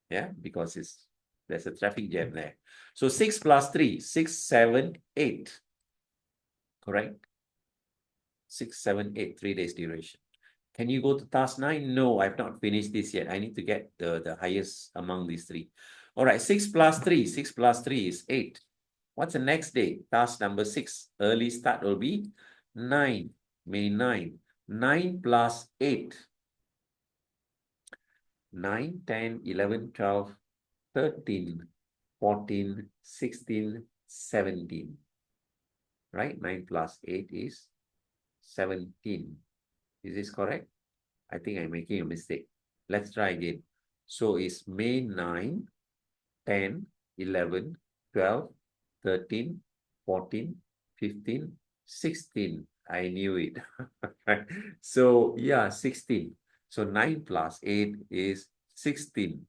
Yeah, because there's a traffic jam there. So 6 plus 3, 6, 7, 8. Correct? 6, 7, 8, 3 days duration. Can you go to task 9? No, I've not finished this yet. I need to get the highest among these three. All right, 6 plus 3. 6 plus 3 is 8. What's the next day? Task number 6. Early start will be 9. May 9. 9 plus 8. 9, 10, 11, 12, 13, 14, 16, 17. Right? 9 plus 8 is 17. Is this correct? I think I'm making a mistake. Let's try again. So it's May 9, 10, 11, 12, 13, 14, 15, 16. I knew it. So yeah, 16. So 9 plus 8 is 16.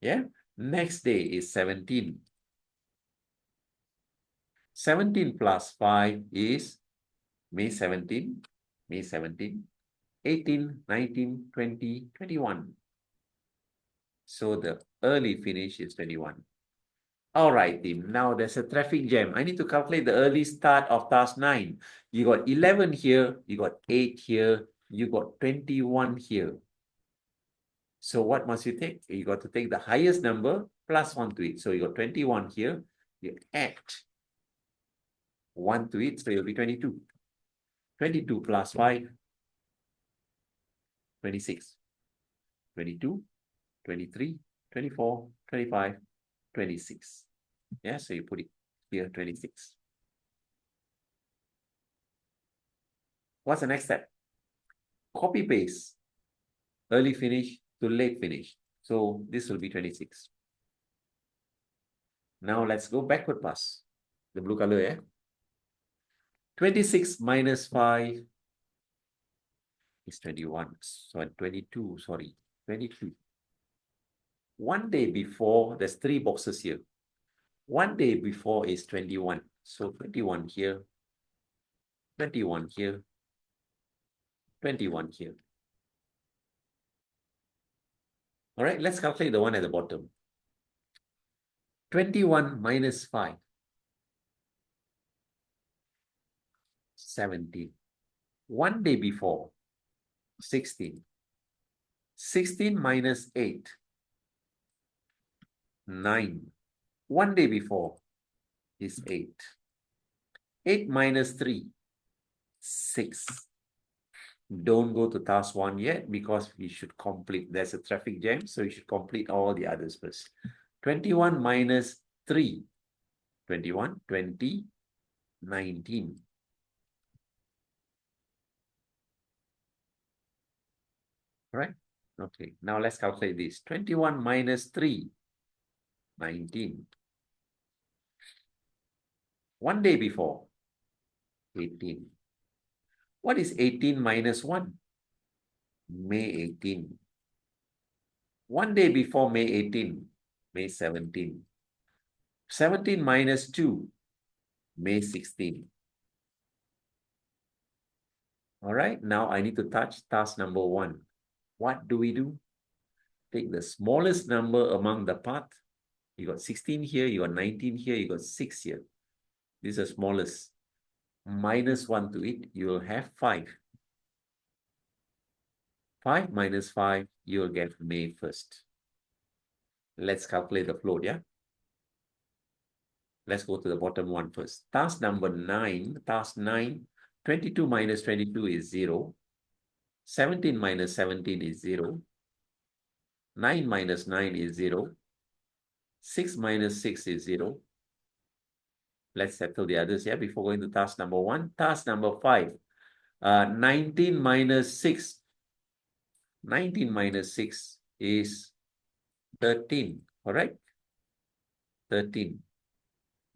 Yeah. Next day is 17. 17 plus 5 is May 17. May 17. 18, 19, 20, 21. So the early finish is 21. All right, team. Now there's a traffic jam. I need to calculate the early start of task 9. You got 11 here, you got 8 here, you got 21 here. So what must you take? You got to take the highest number plus 1 to it. So you got 21 here. You add 1 to it, so it'll be 22. 22 plus 5, 26. 22, 23, 24, 25, 26. Yeah, so you put it here, 26. What's the next step? Copy paste early finish to late finish. So this will be 26. Now let's go backward pass. The blue color, yeah? 26 minus 5 is 21. So 22, sorry, 22. One day before, there's three boxes here. One day before is 21. So 21 here, 21 here, 21 here. All right, let's calculate the one at the bottom. 21 minus 5. 17. One day before, 16. 16 minus 8. 9. One day before is 8. 8 minus 3. 6. Don't go to task 1 yet because we should complete. There's a traffic jam, so you should complete all the others first. 21 minus 3. 21, 20, 19. Right? Okay, now let's calculate this. 21 minus 3, 19. One day before, 18. What is 18 minus 1? May 18. One day before May 18, May 17. 17 minus 2, May 16. All right, now I need to touch task number 1. What do we do? Take the smallest number among the path. You got 16 here, you got 19 here, you got 6 here. This is the smallest. Minus 1 to it, you will have 5. 5 minus 5, you will get May 1st. Let's calculate the float, yeah? Let's go to the bottom one first. Task number 9, task 9, 22 minus 22 is 0. 17 minus 17 is 0. 9 minus 9 is 0. 6 minus 6 is 0. Let's settle the others here before going to task number 1. Task number 5, 19 minus 6. 19 minus 6 is 13, correct? 13.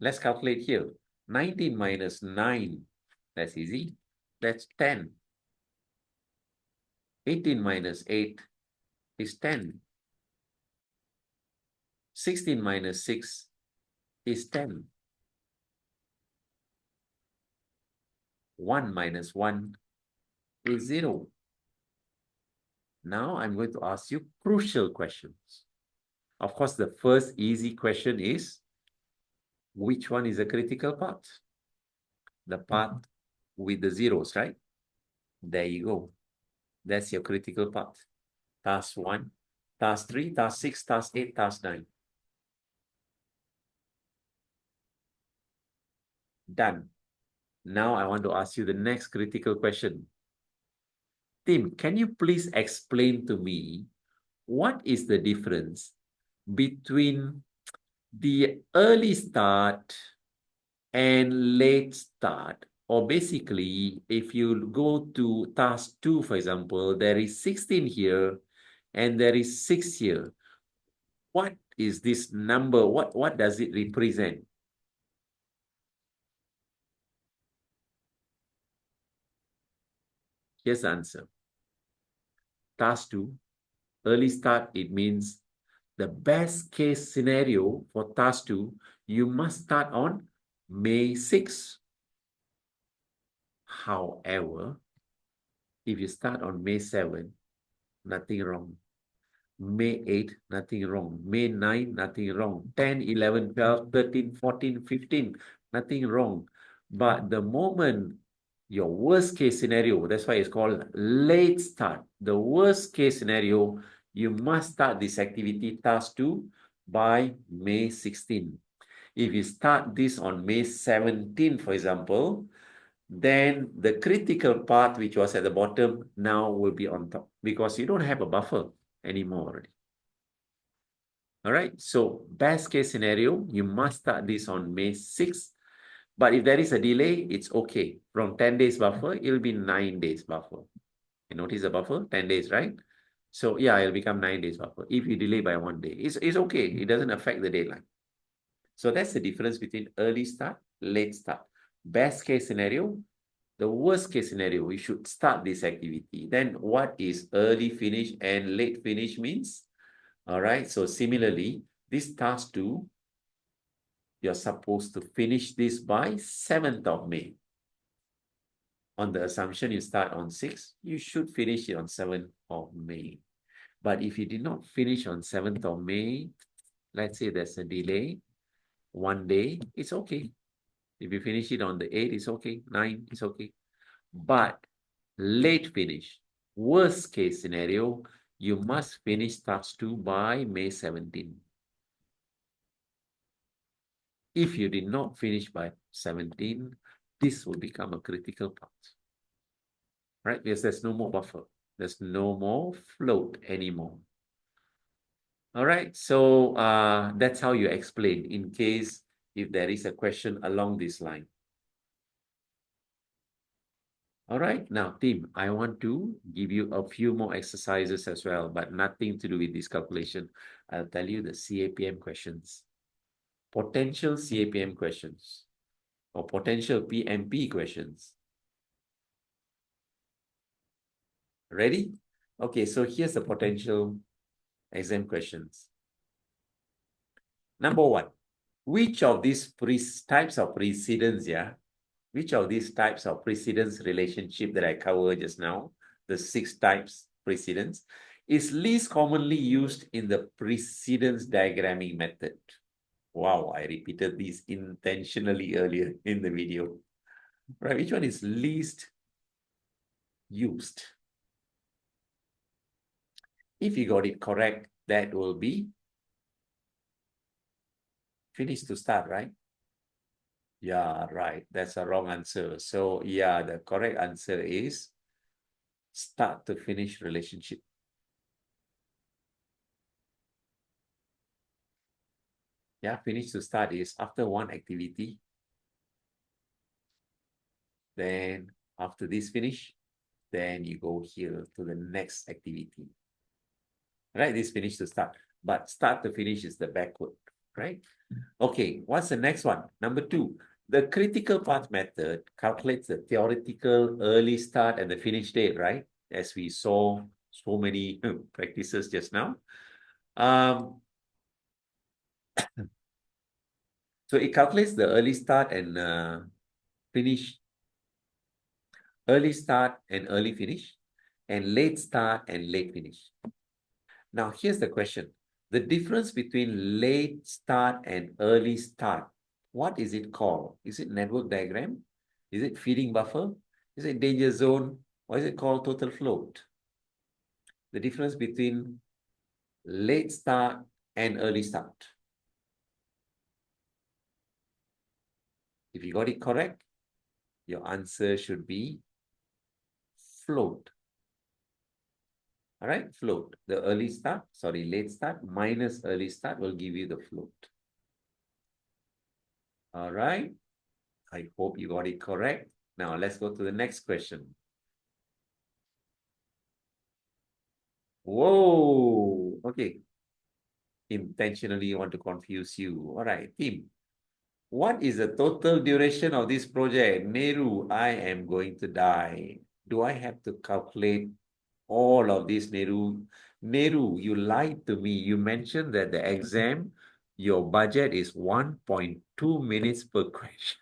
Let's calculate here. 19 minus 9, that's easy. That's 10. 18 minus 8 is 10. 16 minus 6 is 10. 1 minus 1 is 0. Now I'm going to ask you crucial questions. Of course, the first easy question is, which one is a critical part? The part with the zeros, right? There you go. That's your critical part. Task 1, task 3, task 6, task 8, task 9. Done. Now I want to ask you the next critical question. Tim, can you please explain to me what is the difference between the early start and late start? Or basically, if you go to task 2, for example, there is 16 here and there is 6 here. What is this number? What does it represent? Here's the answer. Task 2, early start, it means the best case scenario for task 2, you must start on May 6. However, if you start on May 7, nothing wrong. May 8, nothing wrong. May 9, nothing wrong. 10, 11, 12, 13, 14, 15, nothing wrong. But the moment your worst case scenario, that's why it's called late start. The worst case scenario, you must start this activity, task 2, by May 16. If you start this on May 17, for example, then the critical part, which was at the bottom, now will be on top because you don't have a buffer anymore already. All right, so best case scenario, you must start this on May 6th. But if there is a delay, it's okay. From 10 days buffer, it'll be 9 days buffer. You notice the buffer, 10 days, right? So yeah, it'll become 9 days buffer. If you delay by 1 day, it's okay. It doesn't affect the deadline. So that's the difference between early start, late start. Best case scenario, the worst case scenario, we should start this activity. Then what is early finish and late finish means? All right, so similarly, this task 2, you're supposed to finish this by 7th of May. On the assumption you start on 6th, you should finish it on 7th of May. But if you did not finish on 7th of May, let's say there's a delay, 1 day, it's okay. If you finish it on the 8th, it's okay. 9, it's okay. But late finish, worst case scenario, you must finish task 2 by May 17. If you did not finish by 17, this will become a critical part, right? Because there's no more buffer. There's no more float anymore. All right, so that's how you explain in case if there is a question along this line. All right, now team, I want to give you a few more exercises as well, but nothing to do with this calculation. I'll tell you the CAPM questions, potential CAPM questions, or potential PMP questions. Ready? Okay, so here's the potential exam questions. Number one, which of these types of precedence, which of these types of precedence relationship that I covered just now, the 6 types precedence, is least commonly used in the precedence diagramming method? Wow, I repeated this intentionally earlier in the video. Right, which one is least used? If you got it correct, that will be finish to start, right? Yeah, right. That's a wrong answer. So yeah, the correct answer is start to finish relationship. Yeah, finish to start is after one activity. Then after this finish, then you go here to the next activity. Right, this finish to start. But start to finish is the backward, right? Okay, what's the next one? Number 2. The critical path method calculates the theoretical early start and the finish date, right? As we saw so many practices just now. So it calculates the early start and finish, early start and early finish, and late start and late finish. Now, here's the question. The difference between late start and early start, what is it called? Is it network diagram? Is it feeding buffer? Is it danger zone? Or is it called total float? The difference between late start and early start. If you got it correct, your answer should be float. All right, float. The early start, sorry, late start minus early start will give you the float. All right. I hope you got it correct. Now let's go to the next question. Whoa. Okay. Intentionally want to confuse you. All right, team. What is the total duration of this project? Nehru, I am going to die. Do I have to calculate all of this, Nehru? Nehru, you lied to me. You mentioned that the exam, your budget is 1.2 minutes per question.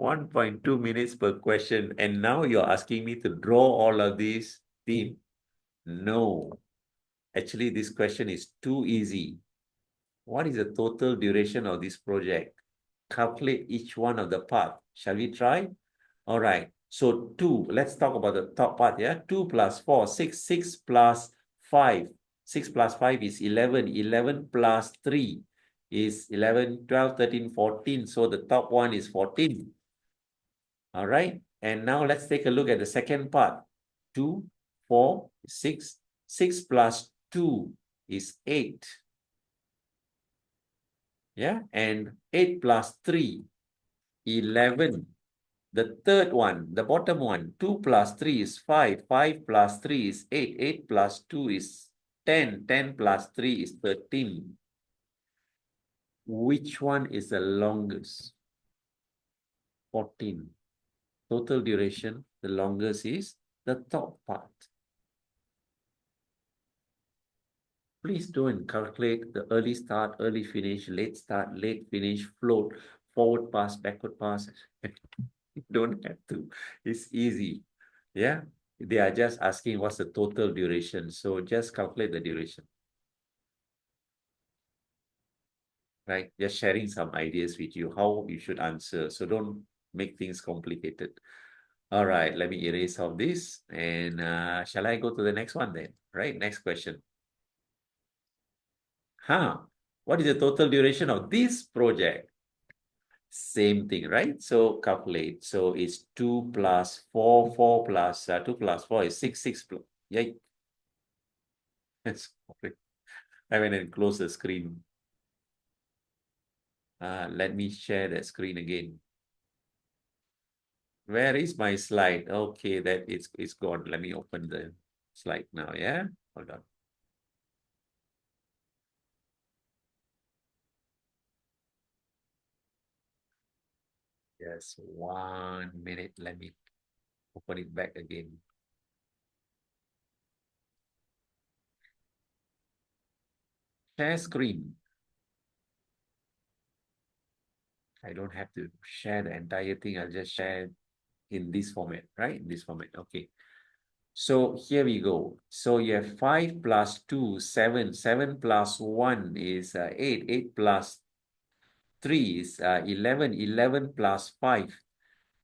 1.2 minutes per question. And now you're asking me to draw all of these, team. No. Actually, this question is too easy. What is the total duration of this project? Calculate each one of the part. Shall we try? All right. So 2, let's talk about the top part, yeah? 2 plus 4, 6, 6 plus 5. 6 plus 5 is 11. 11 plus 3 is 11, 12, 13, 14. So the top one is 14. All right. And now let's take a look at the second part. 2, 4, 6. 6 plus 2 is 8. Yeah. And 8 plus 3, 11. The third one, the bottom one, 2 plus 3 is 5. 5 plus 3 is 8. 8 plus 2 is 10. 10 plus 3 is 13. Which one is the longest? 14. Total duration, the longest is the top part. Please don't calculate the early start, early finish, late start, late finish, float, forward pass, backward pass. You don't have to. It's easy. Yeah. They are just asking what's the total duration. So just calculate the duration, right? Just sharing some ideas with you, how you should answer. So don't make things complicated. All right, let me erase all this. And shall I go to the next one then? Right, next question. What is the total duration of this project? Same thing, right? So calculate. So it's 2 plus 4, 4 plus 2 plus 4 is 6, 6 plus. Yeah, sorry. I went and close the screen. Let me share the screen again. Where is my slide? Okay, that it's gone. Let me open the slide now. Yeah, hold on. Yes, 1 minute. Let me open it back again. Share screen. I don't have to share the entire thing. I'll just share in this format, right? In this format. Okay. So here we go. So you have 5 plus 2, 7. 7 plus 1 is 8. 8 plus 3 is 11. 11 plus 5.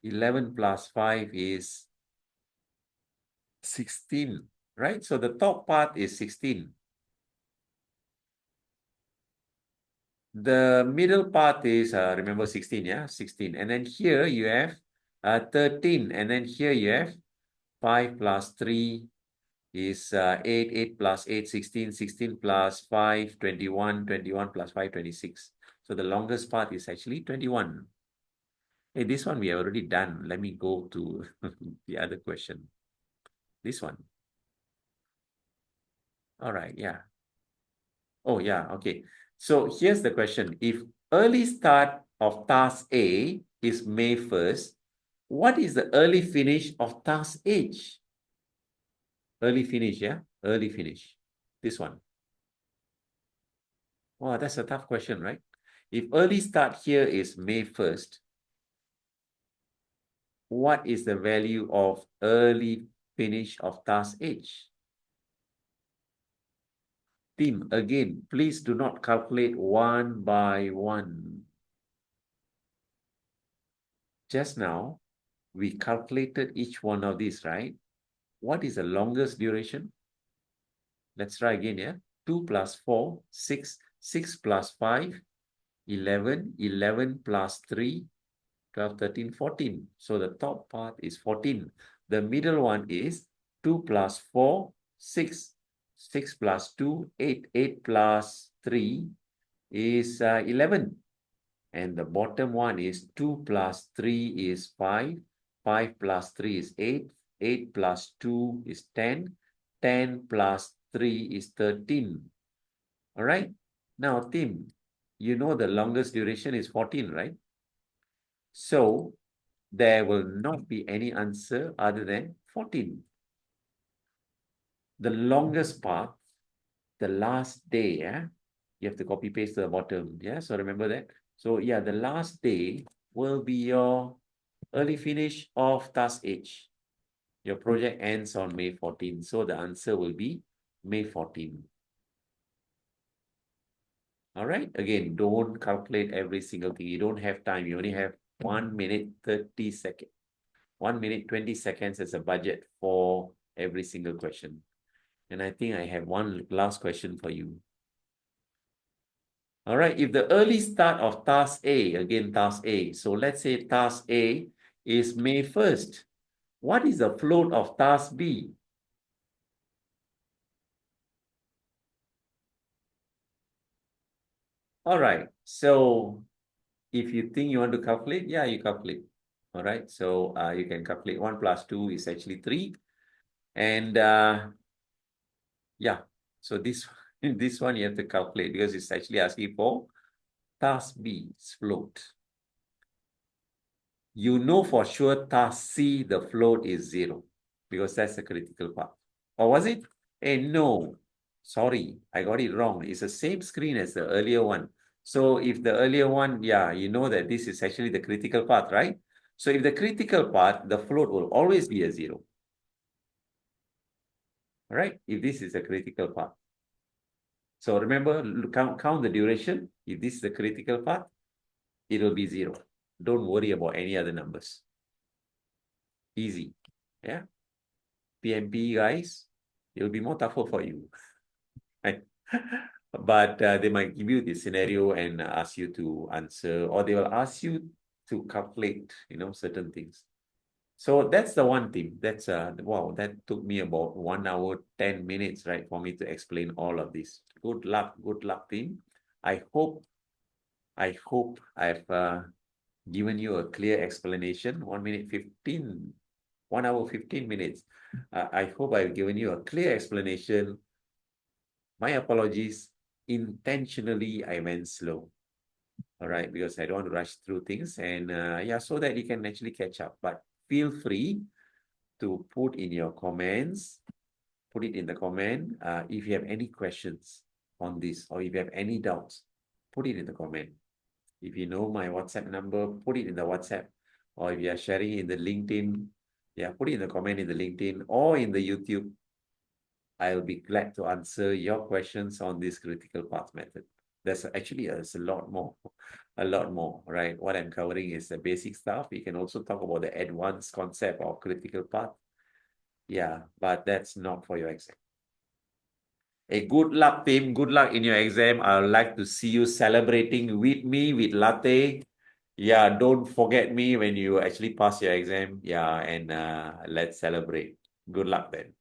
11 plus 5 is 16, right? So the top part is 16. The middle part is, remember 16, yeah? 16. And then here you have 13. And then here you have 5 plus 3 is 8, 8 plus 8, 16, 16 plus 5, 21, 21 plus 5, 26. So the longest part is actually 21. Hey, this one we have already done. Let me go to the other question. This one. All right, yeah. Oh, yeah, okay. So here's the question. If early start of task A is May 1st, what is the early finish of task H? Early finish, yeah? Early finish. This one. Wow, that's a tough question, right? If early start here is May 1st, what is the value of early finish of task H? Team, again, please do not calculate one by one. Just now, we calculated each one of these, right? What is the longest duration? Let's try again, yeah? 2 plus 4, 6, 6 plus 5, 11, 11 plus 3, 12, 13, 14. So the top part is 14. The middle one is 2 plus 4, 6. 6 plus 2, 8. 8 plus 3 is 11. And the bottom one is 2 plus 3 is 5. 5 plus 3 is 8. 8 plus 2 is 10. 10 plus 3 is 13. All right. Now, Tim, you know the longest duration is 14, right? So there will not be any answer other than 14. The longest part, the last day, yeah, you have to copy paste to the bottom. Yeah, so remember that. So yeah, the last day will be your early finish of task H. Your project ends on May 14. So the answer will be May 14. All right. Again, don't calculate every single thing. You don't have time. You only have 1 minute 30 seconds. 1 minute 20 seconds as a budget for every single question. And I think I have one last question for you. All right. If the early start of task A, again, task A. So let's say task A is May 1st. What is the float of task B? All right. So if you think you want to calculate, yeah, you calculate. All right. So you can calculate 1 plus 2 is actually 3. And yeah, so this, this one you have to calculate because it's actually asking for task B's float. You know for sure task C, the float is 0 because that's the critical part. Or was it? No, sorry, I got it wrong. It's the same screen as the earlier one. So if the earlier one, yeah, you know that this is actually the critical part, right? So if the critical part, the float will always be a 0. All right, if this is a critical part. So remember, count the duration. If this is the critical part, it will be 0. Don't worry about any other numbers. Easy. Yeah. PMP guys, it will be more tougher for you. Right? But they might give you the scenario and ask you to answer, or they will ask you to calculate, certain things. So that's the one thing. That's wow, that took me about 1 hour, 10 minutes, right, for me to explain all of this. Good luck, team. I hope I've given you a clear explanation. 1 hour, 15 minutes. I hope I've given you a clear explanation. My apologies. Intentionally, I went slow. All right, because I don't want to rush through things, and yeah, so that you can actually catch up. But feel free to put in your comments, put it in the comment. If you have any questions on this, or if you have any doubts, put it in the comment. If you know my WhatsApp number, put it in the WhatsApp. Or if you are sharing in the LinkedIn, yeah, put it in the comment in the LinkedIn or in the YouTube. I'll be glad to answer your questions on this critical path method. There's a lot more, a lot more, right? What I'm covering is the basic stuff. We can also talk about the advanced concept of critical path. Yeah, but that's not for your exam. Hey, good luck, team. Good luck in your exam. I'd like to see you celebrating with me with latte. Yeah, don't forget me when you actually pass your exam. Yeah, and let's celebrate. Good luck then.